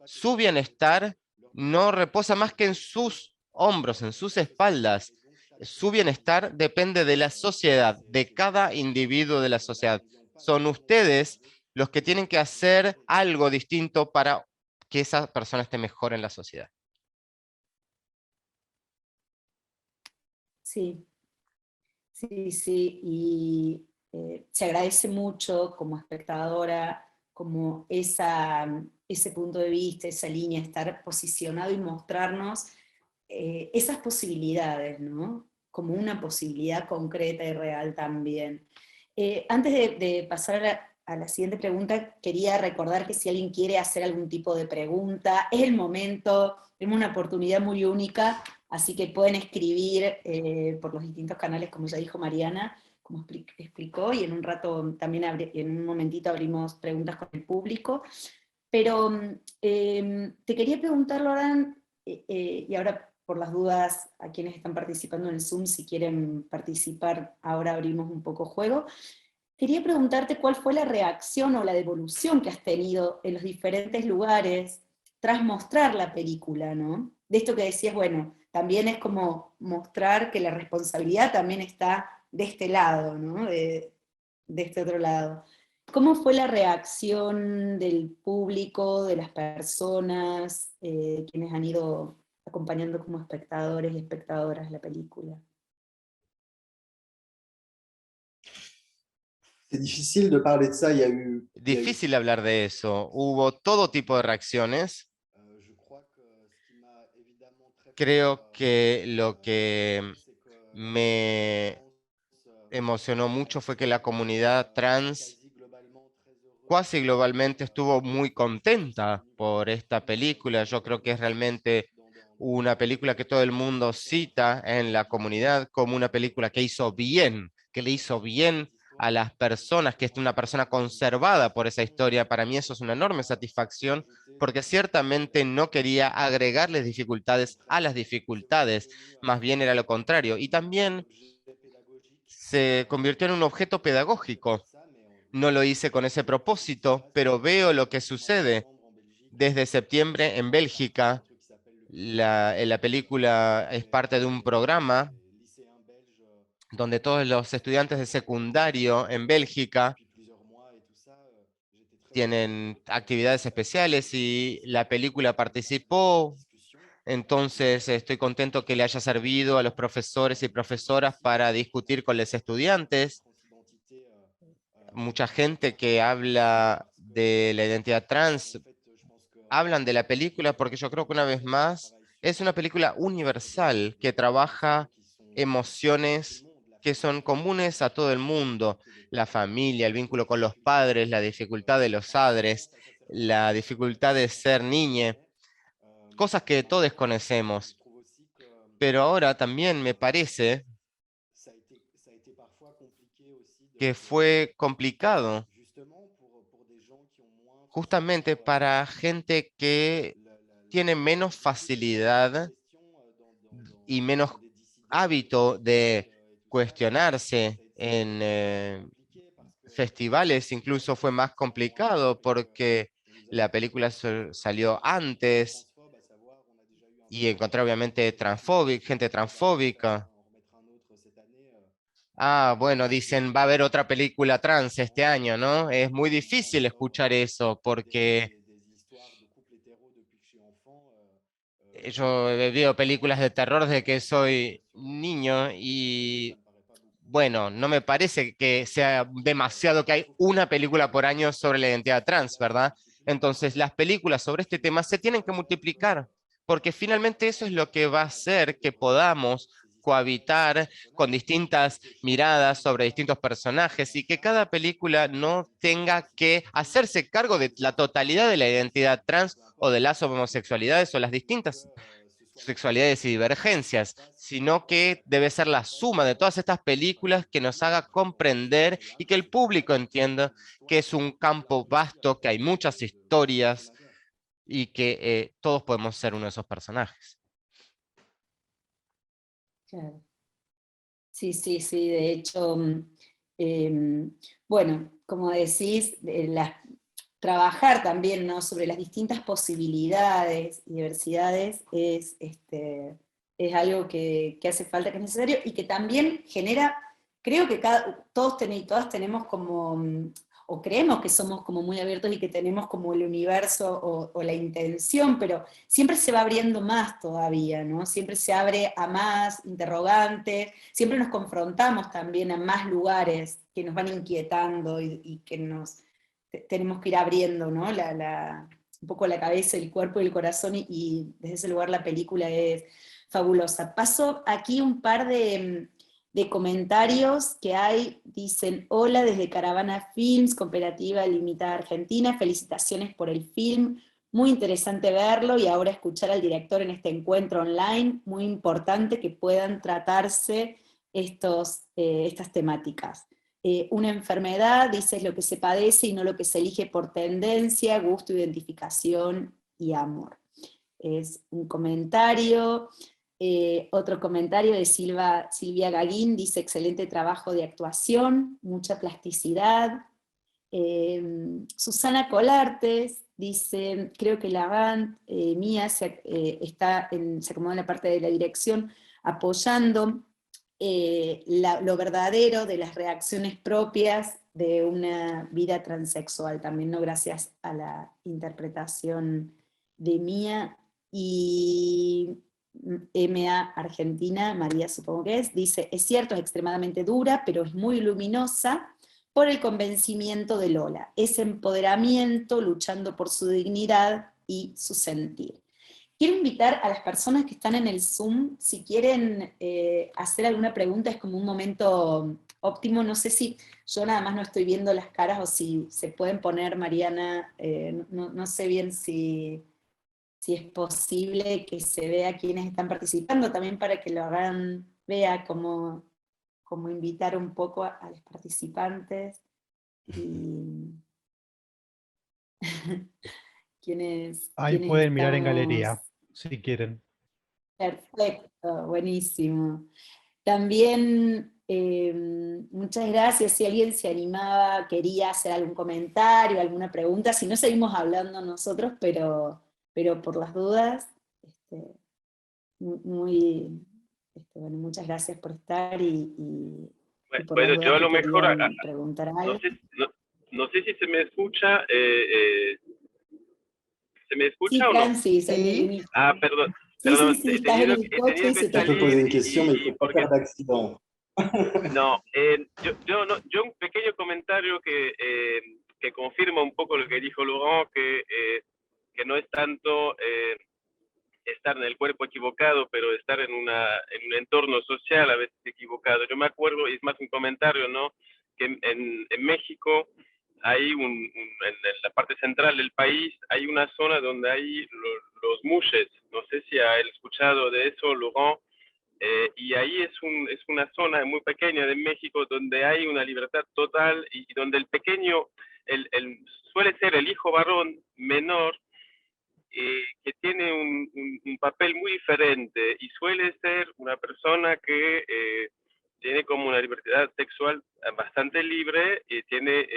Su bienestar no reposa más que en sus hombros, en sus espaldas. Su bienestar depende de la sociedad, de cada individuo de la sociedad. Son ustedes los que tienen que hacer algo distinto para que esa persona esté mejor en la sociedad. Sí, sí, sí, y se agradece mucho como espectadora, como ese punto de vista, esa línea, estar posicionado y mostrarnos esas posibilidades, ¿no? Como una posibilidad concreta y real también. Antes de pasar a la siguiente pregunta, quería recordar que si alguien quiere hacer algún tipo de pregunta, es el momento, tenemos una oportunidad muy única, así que pueden escribir por los distintos canales, como ya dijo Mariana, como explicó, y en un rato también, en un momentito abrimos preguntas con el público. Pero te quería preguntar, Loran, y ahora por las dudas a quienes están participando en el Zoom, si quieren participar, ahora abrimos un poco juego. Quería preguntarte cuál fue la reacción o la devolución que has tenido en los diferentes lugares tras mostrar la película, ¿no? De esto que decías, bueno, también es como mostrar que la responsabilidad también está de este lado, ¿no? De este otro lado. ¿Cómo fue la reacción del público, de las personas, quienes han ido acompañando como espectadores y espectadoras la película? C'est difficile de parler de ça. Il y a eu, Difícil hablar de eso. Hubo todo tipo de reacciones. je crois que ce qui m'a évidemment très Creo que marqué, lo que c'est que me emocionó mucho fue que la comunidad trans quasi globalement très heureux casi globalmente estuvo muy contenta por esta película. Yo creo que es realmente una película que todo el mundo cita en la comunidad como una película que hizo bien, que le hizo bien a las personas, que es una persona conservada por esa historia. Para mí eso es una enorme satisfacción, porque ciertamente no quería agregarles dificultades a las dificultades, más bien era lo contrario. Y también se convirtió en un objeto pedagógico. No lo hice con ese propósito, pero veo lo que sucede. Desde septiembre en Bélgica, la película es parte de un programa donde todos los estudiantes de secundario en Bélgica tienen actividades especiales y la película participó. Entonces estoy contento que le haya servido a los profesores y profesoras para discutir con los estudiantes. Mucha gente que habla de la identidad trans hablan de la película porque yo creo que una vez más es una película universal que trabaja emociones que son comunes a todo el mundo, la familia, el vínculo con los padres, la dificultad de los padres, la dificultad de ser niña, cosas que todos conocemos. Pero ahora también me parece que fue complicado justamente para gente que tiene menos facilidad y menos hábito de cuestionarse en festivales. Incluso fue más complicado porque la película salió antes y encontré obviamente gente transfóbica. Ah, bueno, dicen, va a haber otra película trans este año, ¿no? Es muy difícil escuchar eso porque yo he visto películas de terror desde que soy niño y bueno, no me parece que sea demasiado que hay una película por año sobre la identidad trans, ¿verdad? Entonces, las películas sobre este tema se tienen que multiplicar, porque finalmente eso es lo que va a hacer que podamos cohabitar con distintas miradas sobre distintos personajes y que cada película no tenga que hacerse cargo de la totalidad de la identidad trans o de las homosexualidades o las distintas sexualidades y divergencias, sino que debe ser la suma de todas estas películas que nos haga comprender y que el público entienda que es un campo vasto, que hay muchas historias y que todos podemos ser uno de esos personajes. Claro. Sí, sí, sí, de hecho, bueno, como decís, trabajar también, ¿no?, sobre las distintas posibilidades y diversidades es es algo que hace falta, que es necesario, y que también genera, creo que todos y todas tenemos como, o creemos que somos como muy abiertos y que tenemos como el universo o la intención, pero siempre se va abriendo más todavía, ¿no? Siempre se abre a más interrogantes, siempre nos confrontamos también a más lugares que nos van inquietando y que tenemos que ir abriendo, ¿no? Un poco la cabeza, el cuerpo y el corazón, y desde ese lugar la película es fabulosa. Paso aquí un par de comentarios que hay. Dicen: hola desde Caravana Films, Cooperativa Limitada Argentina, felicitaciones por el film, muy interesante verlo y ahora escuchar al director en este encuentro online, muy importante que puedan tratarse estas temáticas. Una enfermedad, dice, es lo que se padece y no lo que se elige por tendencia, gusto, identificación y amor. Es un comentario. Otro comentario de Silvia Gaguín, dice: excelente trabajo de actuación, mucha plasticidad. Susana Colartes dice: creo que la band mía se acomodó en la parte de la dirección, apoyando lo verdadero de las reacciones propias de una vida transexual, también, ¿no? Gracias a la interpretación de Mía. Y MA Argentina, María supongo que dice: es cierto, es extremadamente dura, pero es muy luminosa por el convencimiento de Lola, ese empoderamiento luchando por su dignidad y su sentir. Quiero invitar a las personas que están en el Zoom, si quieren hacer alguna pregunta, es como un momento óptimo. No sé si yo nada más no estoy viendo las caras o si se pueden poner, Mariana, no sé bien si es posible que se vea quiénes están participando, también para que lo hagan, vea como invitar un poco a los participantes. Y Ahí pueden mirar en estamos. galería, si quieren. Perfecto, buenísimo. También muchas gracias. Si alguien se animaba, quería hacer algún comentario, alguna pregunta, si no seguimos hablando nosotros, pero por las dudas, bueno, muchas gracias por estar y por las Bueno, dudas yo a que lo mejor, querían preguntar no algo. sé, no sé si se me escucha. ¿Se me Sí, escucha o no? Francis, Sí. Perdón, sí, he estás en tenido, el he coche tenido y que se te On peut poser salir une question, mais il ne faut pas porque faire d'accident. no, yo un pequeño comentario que confirma un poco lo que dijo Laurent, que no es tanto estar en el cuerpo equivocado, pero estar en un entorno social a veces equivocado. Yo me acuerdo, y es más un comentario, ¿no? Que en México hay en la parte central del país, hay una zona donde hay los mushes. No sé si ha escuchado de eso, Laurent. Y ahí es una zona muy pequeña de México donde hay una libertad total y donde el pequeño, suele ser el hijo varón menor, que tiene un papel muy diferente y suele ser una persona que tiene como una libertad sexual bastante libre y tiene,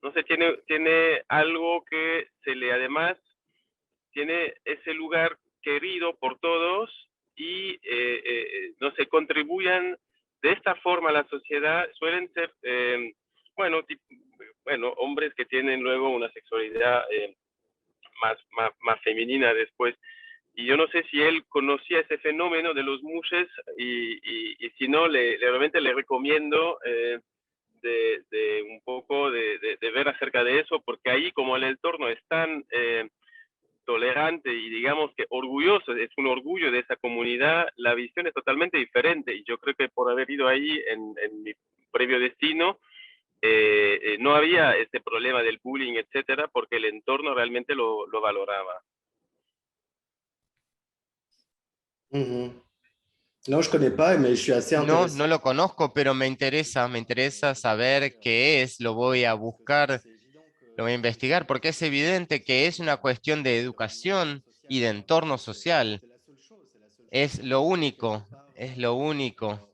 no sé, tiene algo que se le además tiene ese lugar querido por todos y no se contribuyan de esta forma a la sociedad. Suelen ser, bueno, hombres que tienen luego una sexualidad más femenina después. Y yo no sé si él conocía ese fenómeno de los mushes y si no, realmente le recomiendo de un poco de ver acerca de eso, porque ahí como el entorno es tan tolerante y digamos que orgulloso, es un orgullo de esa comunidad, la visión es totalmente diferente. Y yo creo que por haber ido ahí en mi previo destino, no había este problema del bullying, etcétera, porque el entorno realmente lo valoraba. Non, je connais pas, mais je suis assez No, intéressé. no lo conozco, pero me interesa saber qué es, lo voy a buscar, lo voy a investigar, porque es evidente que es una cuestión de educación y de entorno social. Es lo único, es lo único.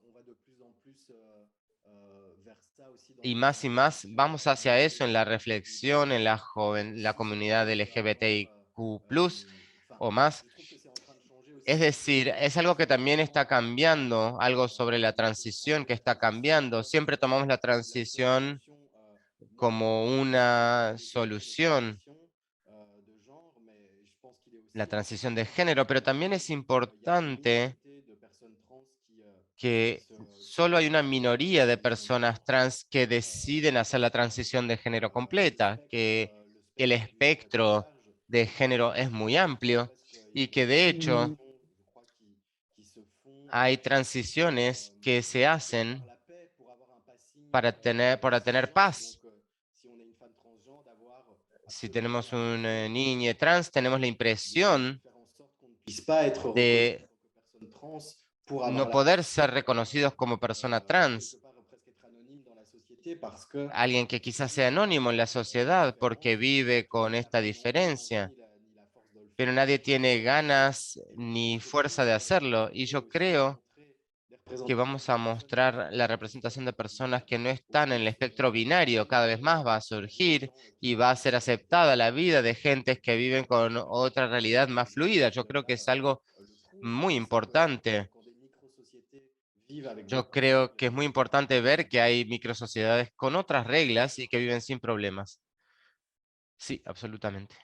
Y más vamos hacia eso en la reflexión, en la comunidad LGBTIQ+, o más. Es decir, es algo que también está cambiando, algo sobre la transición que está cambiando. Siempre tomamos la transición como una solución, la transición de género, pero también es importante que solo hay una minoría de personas trans que deciden hacer la transición de género completa, que el espectro de género es muy amplio y que de hecho hay transiciones que se hacen para tener paz. Si tenemos un niño trans, tenemos la impresión de no poder ser reconocidos como persona trans. Alguien que quizás sea anónimo en la sociedad porque vive con esta diferencia, pero nadie tiene ganas ni fuerza de hacerlo. Y yo creo que vamos a mostrar la representación de personas que no están en el espectro binario. Cada vez más va a surgir y va a ser aceptada la vida de gentes que viven con otra realidad más fluida. Yo creo que es algo muy importante. Yo creo que es muy importante ver que hay microsociedades con otras reglas y que viven sin problemas. Sí, absolutamente.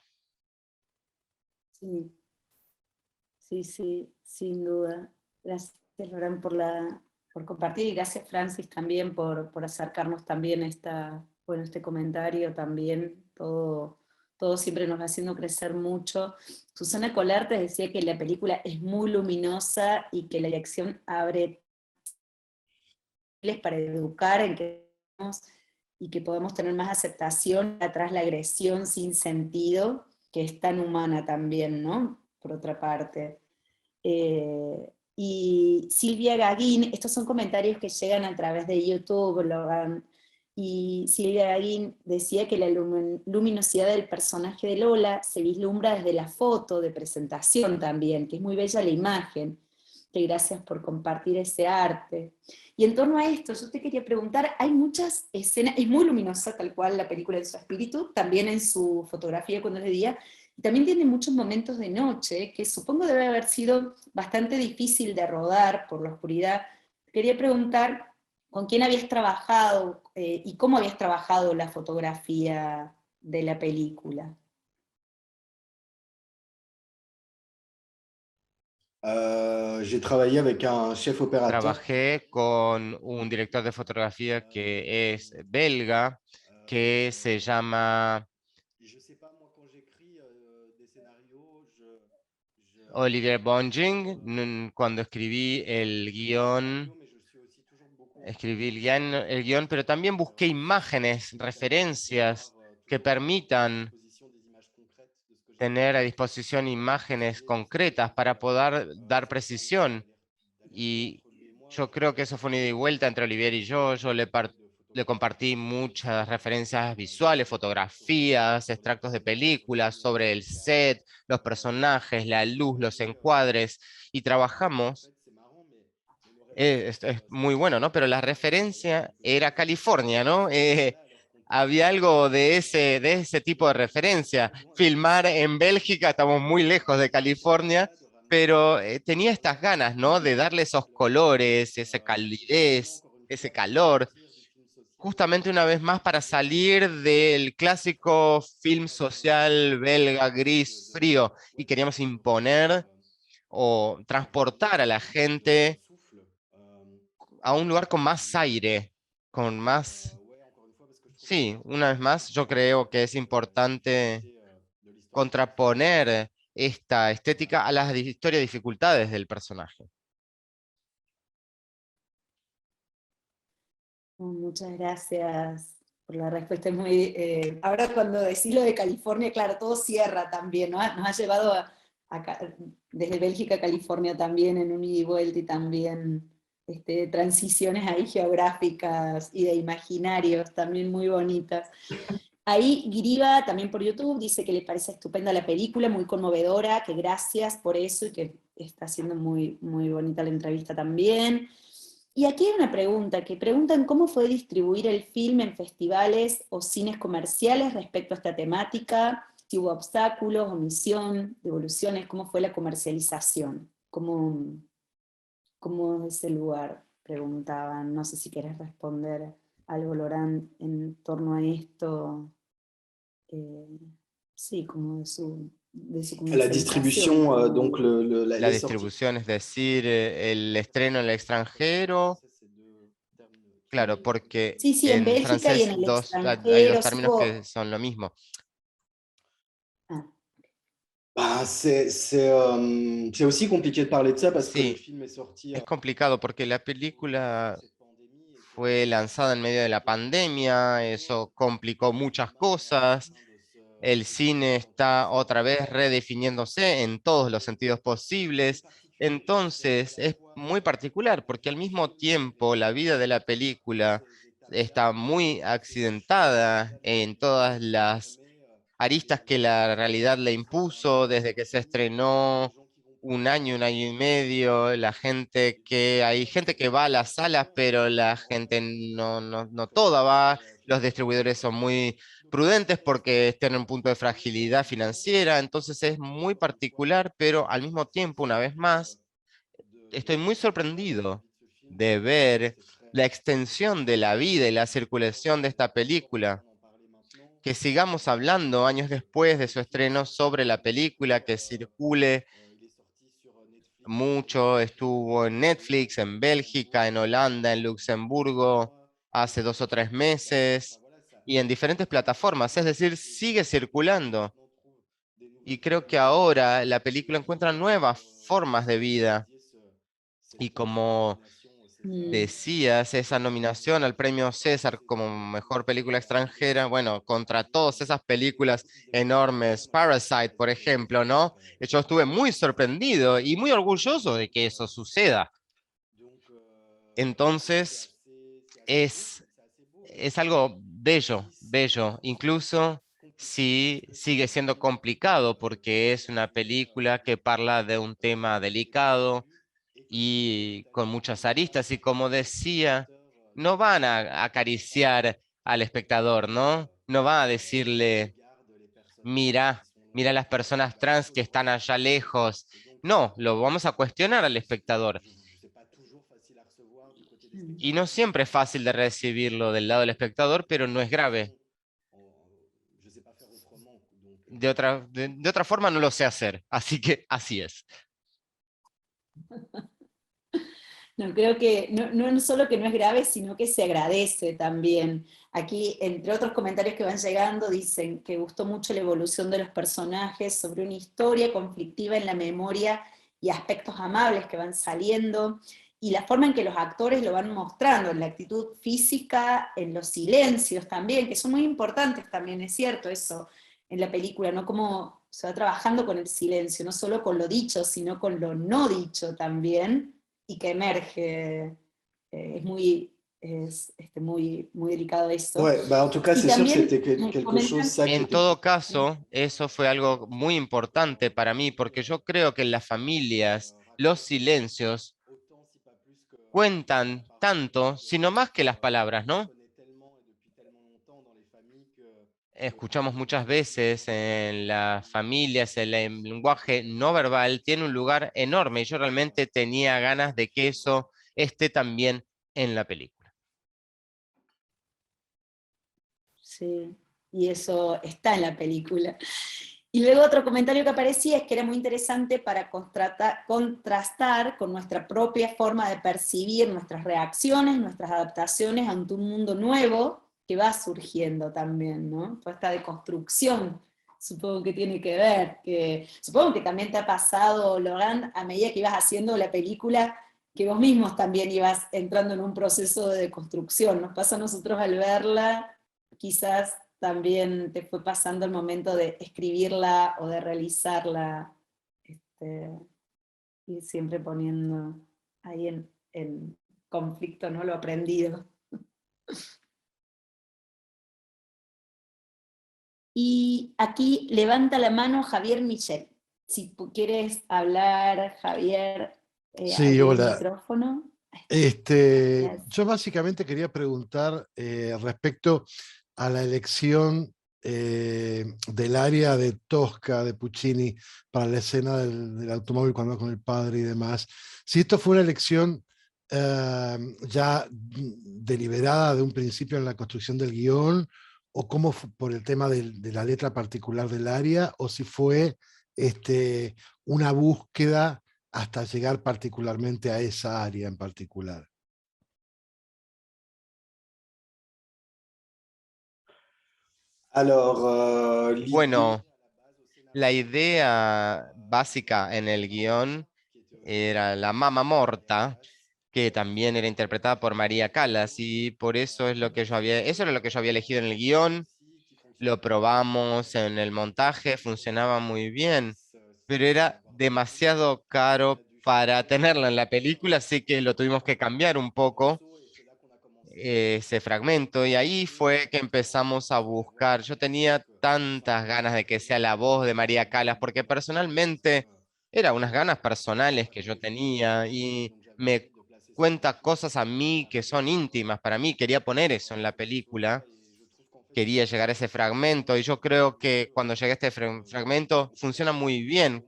Sí, sí, sí, sin duda. Gracias, Lorán, por compartir, y gracias, Francis, también por acercarnos también este comentario también. Todo siempre nos va haciendo crecer mucho. Susana Colarte decía que la película es muy luminosa y que la dirección abre para educar en que y que podamos tener más aceptación atrás la agresión sin sentido, que es tan humana también, ¿no? Por otra parte. Y Silvia Gaguín, estos son comentarios que llegan a través de YouTube, Logan, y Silvia Gaguín decía que la luminosidad del personaje de Lola se vislumbra desde la foto de presentación también, que es muy bella la imagen, que gracias por compartir ese arte. Y en torno a esto, yo te quería preguntar, hay muchas escenas, es muy luminosa tal cual la película en su espíritu, también en su fotografía cuando es de día, y también tiene muchos momentos de noche, que supongo debe haber sido bastante difícil de rodar por la oscuridad. Quería preguntar con quién habías trabajado y cómo habías trabajado la fotografía de la película. Trabajé con un director de fotografía que es belga, que se llama Olivier Bonjing. Cuando escribí el guión, pero también busqué imágenes, referencias que permitan tener a disposición imágenes concretas para poder dar precisión. Y yo creo que eso fue una ida y vuelta entre Olivier y yo. Yo le compartí muchas referencias visuales, fotografías, extractos de películas sobre el set, los personajes, la luz, los encuadres, y trabajamos. Es muy bueno, ¿no? Pero la referencia era California, ¿no? Había algo de ese tipo de referencia. Filmar en Bélgica, estamos muy lejos de California, pero tenía estas ganas, ¿no? De darle esos colores, esa calidez, ese calor, justamente una vez más para salir del clásico film social belga, gris, frío, y queríamos imponer o transportar a la gente a un lugar con más aire, con más... Sí, una vez más, yo creo que es importante contraponer esta estética a las historias y dificultades del personaje. Muchas gracias por la respuesta. Ahora cuando decís lo de California, claro, todo cierra también, ¿no? Nos ha llevado desde Bélgica a California también en un ida y vuelta, y también transiciones ahí geográficas y de imaginarios también muy bonitas. Ahí Giriba, también por YouTube, dice que le parece estupenda la película, muy conmovedora, que gracias por eso y que está siendo muy, muy bonita la entrevista también. Y aquí hay una pregunta, que preguntan cómo fue distribuir el film en festivales o cines comerciales respecto a esta temática, si hubo obstáculos, omisión, devoluciones, cómo fue la comercialización. ¿Cómo es ese lugar? Preguntaban. No sé si querés responder algo, Laurent, en torno a esto. Sí, como de su La distribution, donc La les sorties. distribución, es decir, el estreno en el extranjero. Claro, porque Sí, sí, en en Bélgica y francés en el hay dos extranjero. Sí, términos que son lo mismo. Bah, c'est aussi compliqué de parler de ça parce que le Sí, film est sorti es complicado porque la película fue lanzada en medio de la pandemia, eso complicó muchas cosas. El cine está otra vez redefiniéndose en todos los sentidos posibles. Entonces es muy particular porque al mismo tiempo la vida de la película está muy accidentada en todas las aristas que la realidad le impuso desde que se estrenó un año y medio, hay gente que va a las salas, pero la gente no toda va, los distribuidores son muy prudentes porque están en un punto de fragilidad financiera, entonces es muy particular, pero al mismo tiempo, una vez más, estoy muy sorprendido de ver la extensión de la vida y la circulación de esta película, que sigamos hablando años después de su estreno sobre la película, que circule mucho, estuvo en Netflix, en Bélgica, en Holanda, en Luxemburgo, hace 2 o 3 meses, y en diferentes plataformas, es decir, sigue circulando. Y creo que ahora la película encuentra nuevas formas de vida. Y como decías, esa nominación al premio César como mejor película extranjera, bueno, contra todas esas películas enormes, Parasite, por ejemplo, ¿no? Yo estuve muy sorprendido y muy orgulloso de que eso suceda. Entonces, es algo bello, bello, incluso si sigue siendo complicado porque es una película que habla de un tema delicado y con muchas aristas y como decía, no van a acariciar al espectador, ¿no? No van a decirle, mira, mira las personas trans que están allá lejos. No, lo vamos a cuestionar al espectador. Y no siempre es fácil de recibirlo del lado del espectador, pero no es grave. De otra forma no lo sé hacer, así que así es. No, creo que no solo que no es grave, sino que se agradece también. Aquí, entre otros comentarios que van llegando, dicen que gustó mucho la evolución de los personajes sobre una historia conflictiva en la memoria y aspectos amables que van saliendo, y la forma en que los actores lo van mostrando, en la actitud física, en los silencios también, que son muy importantes también, es cierto eso, en la película, ¿no? Cómo se va trabajando con el silencio, no solo con lo dicho, sino con lo no dicho también, y que emerge. Es muy, muy delicado eso. Ouais, bah en tout cas, Y c'est sûr que también c'était me quelque chose, comentan, ça, qui En était todo caso, eso fue algo muy importante para mí, porque yo creo que en las familias los silencios cuentan tanto, sino más que las palabras, ¿no? Escuchamos muchas veces en las familias el lenguaje no verbal tiene un lugar enorme y yo realmente tenía ganas de que eso esté también en la película. sí, y eso está en la película. Y luego otro comentario que aparecía es que era muy interesante para contrastar con nuestra propia forma de percibir nuestras reacciones, nuestras adaptaciones ante un mundo nuevo que va surgiendo también, ¿no? Toda esta deconstrucción, supongo que tiene que ver, que supongo que también te ha pasado, Laurent, a medida que ibas haciendo la película, que vos mismos también ibas entrando en un proceso de deconstrucción. Nos pasa a nosotros al verla, quizás también te fue pasando el momento de escribirla o de realizarla, y siempre poniendo ahí en conflicto, ¿no? Lo aprendido. Y aquí levanta la mano Javier Michel. Si quieres hablar, Javier, Sí, abrí el hola. micrófono. Yo básicamente quería preguntar respecto a la elección del área de Tosca de Puccini para la escena del automóvil cuando va con el padre y demás, si esto fue una elección ya deliberada de un principio en la construcción del guión, o cómo fue por el tema de la letra particular del área, o si fue una búsqueda hasta llegar particularmente a esa área en particular. Bueno, la idea básica en el guión era la Mama Morta, que también era interpretada por María Callas, y por eso es lo que eso era lo que yo había elegido en el guión. Lo probamos en el montaje, funcionaba muy bien, pero era demasiado caro para tenerla en la película, así que lo tuvimos que cambiar un poco ese fragmento, y ahí fue que empezamos a buscar. Yo tenía tantas ganas de que sea la voz de María Callas, porque personalmente eran unas ganas personales que yo tenía, y me cuenta cosas a mí que son íntimas para mí. Quería poner eso en la película, quería llegar a ese fragmento, y yo creo que cuando llegué a este fragmento funciona muy bien,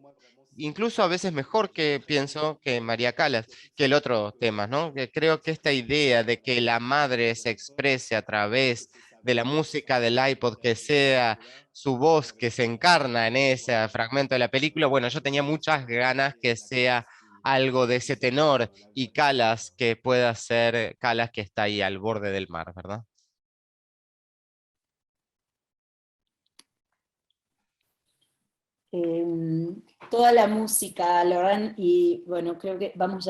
incluso a veces mejor, que pienso, que María Callas, que el otro tema, ¿no? Que creo que esta idea de que la madre se exprese a través de la música del iPod, que sea su voz que se encarna en ese fragmento de la película, bueno, yo tenía muchas ganas que sea algo de ese tenor, y Callas que pueda ser Callas que está ahí al borde del mar, ¿verdad? Toda la música, Laurent, y bueno, creo que estamos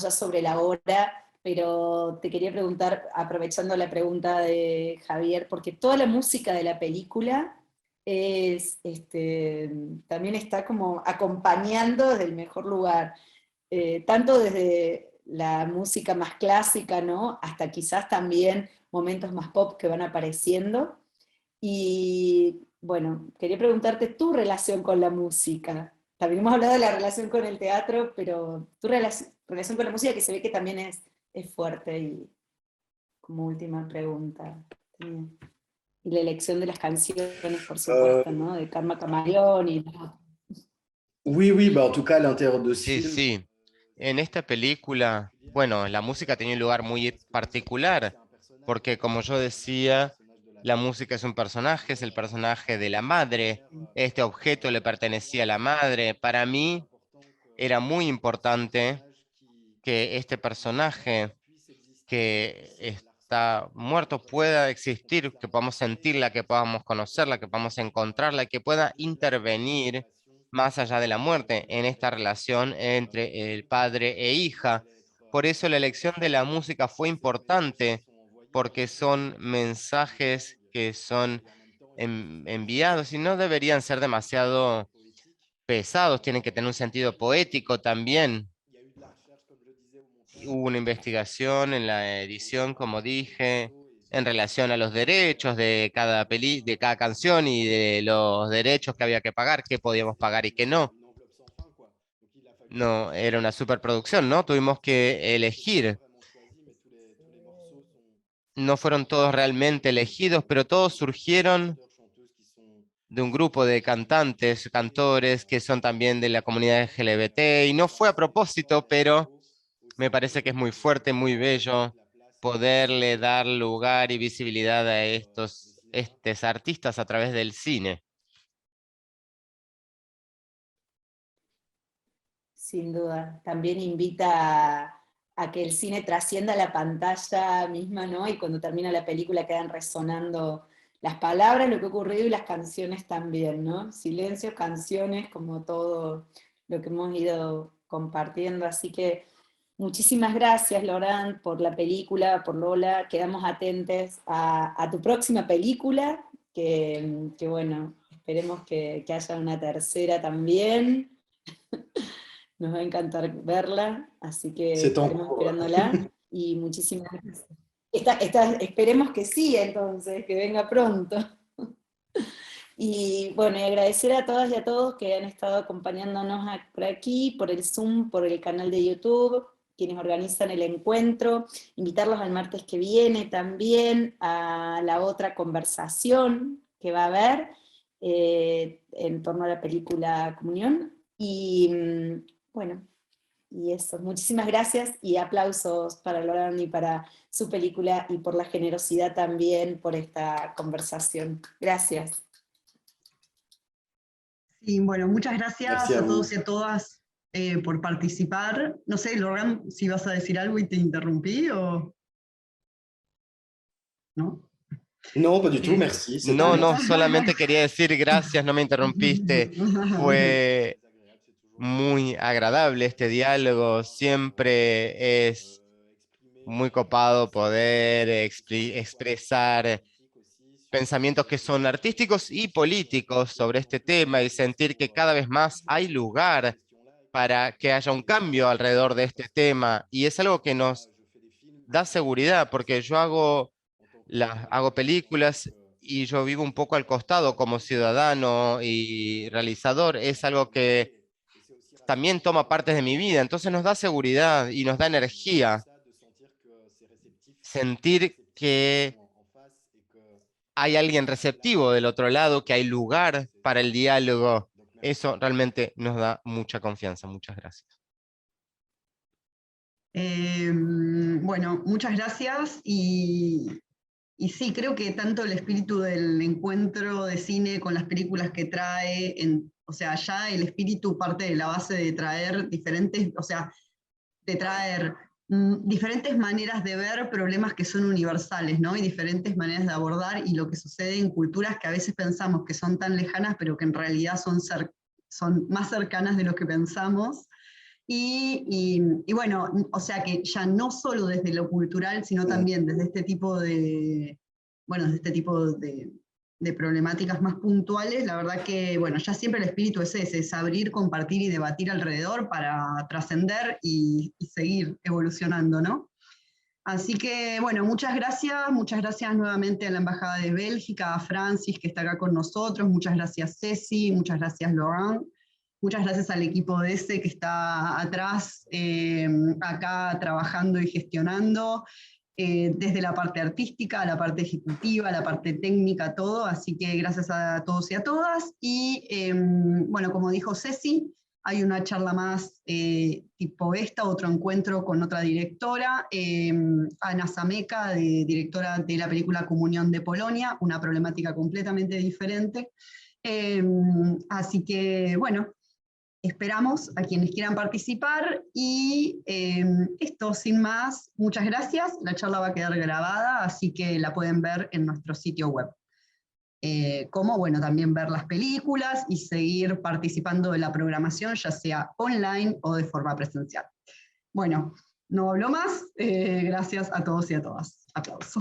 ya sobre la hora, pero te quería preguntar, aprovechando la pregunta de Javier, porque toda la música de la película también está como acompañando desde el mejor lugar, tanto desde la música más clásica, ¿no? Hasta quizás también momentos más pop que van apareciendo. Y bueno, quería preguntarte tu relación con la música. También hemos hablado de la relación con el teatro, pero tu relación con la música, que se ve que también es fuerte. Y como última pregunta. Y la elección de las canciones, por supuesto, ¿no? De Karma Camaleón y... Oui, oui, bah en tout cas, à l'intérieur de ce Sí, film. sí. En esta película, bueno, la música tenía un lugar muy particular, porque como yo decía, la música es un personaje, es el personaje de la madre. Este objeto le pertenecía a la madre. Para mí era muy importante que este personaje que está muerto pueda existir, que podamos sentirla, que podamos conocerla, que podamos encontrarla, que pueda intervenir más allá de la muerte en esta relación entre el padre e hija. Por eso la elección de la música fue importante, porque son mensajes que son enviados y no deberían ser demasiado pesados, tienen que tener un sentido poético también. Hubo una investigación en la edición, como dije, en relación a los derechos de cada de cada canción, y de los derechos que había que pagar, qué podíamos pagar y qué no. No, era una superproducción, ¿no? Tuvimos que elegir. No fueron todos realmente elegidos, pero todos surgieron de un grupo de cantantes, cantores, que son también de la comunidad LGBT, y no fue a propósito, pero me parece que es muy fuerte, muy bello poderle dar lugar y visibilidad a estos artistas a través del cine. Sin duda. También invita a que el cine trascienda la pantalla misma, ¿no? Y cuando termina la película quedan resonando las palabras, lo que ha ocurrido, y las canciones también, ¿no? Silencio, canciones, como todo lo que hemos ido compartiendo. Así que muchísimas gracias, Laurent, por la película, por Lola. Quedamos atentos a tu próxima película, que bueno, esperemos que haya una tercera también. Nos va a encantar verla, así que estaremos esperándola. Y muchísimas gracias. Esperemos que sí, entonces, que venga pronto. Y bueno, y agradecer a todas y a todos que han estado acompañándonos por aquí, por el Zoom, por el canal de YouTube, quienes organizan el encuentro, invitarlos al martes que viene también a la otra conversación va a haber en torno a la película Comunión. Y bueno, y eso, muchísimas gracias y aplausos para Laurent y para su película y por la generosidad también por esta conversación. Gracias. Sí, bueno, muchas gracias Gracias a a todos vos. y a todas por participar. No sé, Laurent, si vas a decir algo y te interrumpí o... ¿No? No, pas du tout, merci. No, no, solamente quería decir gracias, no me interrumpiste. Fue muy agradable este diálogo, siempre es muy copado poder expresar pensamientos que son artísticos y políticos sobre este tema y sentir que cada vez más hay lugar para que haya un cambio alrededor de este tema. Y es algo que nos da seguridad, porque yo hago películas y yo vivo un poco al costado como ciudadano y realizador. Es algo que también toma parte de mi vida, entonces nos da seguridad y nos da energía. Sentir que hay alguien receptivo del otro lado, que hay lugar para el diálogo, eso realmente nos da mucha confianza. Muchas gracias. Bueno, muchas gracias y sí, creo que tanto el espíritu del encuentro de cine con las películas que trae, o sea, ya el espíritu parte de la base de traer diferentes, o sea, de traer diferentes maneras de ver problemas que son universales, ¿no? Y diferentes maneras de abordar y lo que sucede en culturas que a veces pensamos que son tan lejanas, pero que en realidad son más cercanas de lo que pensamos. Y bueno, o sea que ya no solo desde lo cultural, sino también desde este tipo de, bueno, desde este tipo de problemáticas más puntuales, la verdad que, bueno, ya siempre el espíritu es ese, es abrir, compartir y debatir alrededor para trascender y seguir evolucionando, ¿no? Así que, bueno, muchas gracias nuevamente a la Embajada de Bélgica, a Francis, que está acá con nosotros, muchas gracias Ceci, muchas gracias Laurent, muchas gracias al equipo de ese que está atrás, acá trabajando y gestionando, desde la parte artística, la parte ejecutiva, la parte técnica, todo, así que gracias a todos y a todas, y bueno, como dijo Ceci, hay una charla más tipo esta, otro encuentro con otra directora, Ana Zameca, directora de la película Comunión de Polonia, una problemática completamente diferente. Así que, bueno, esperamos a quienes quieran participar y esto, sin más, muchas gracias. La charla va a quedar grabada, así que la pueden ver en nuestro sitio web. Como, bueno, también ver las películas y seguir participando de la programación, ya sea online o de forma presencial. Bueno, no hablo más. Gracias a todos y a todas. Aplauso.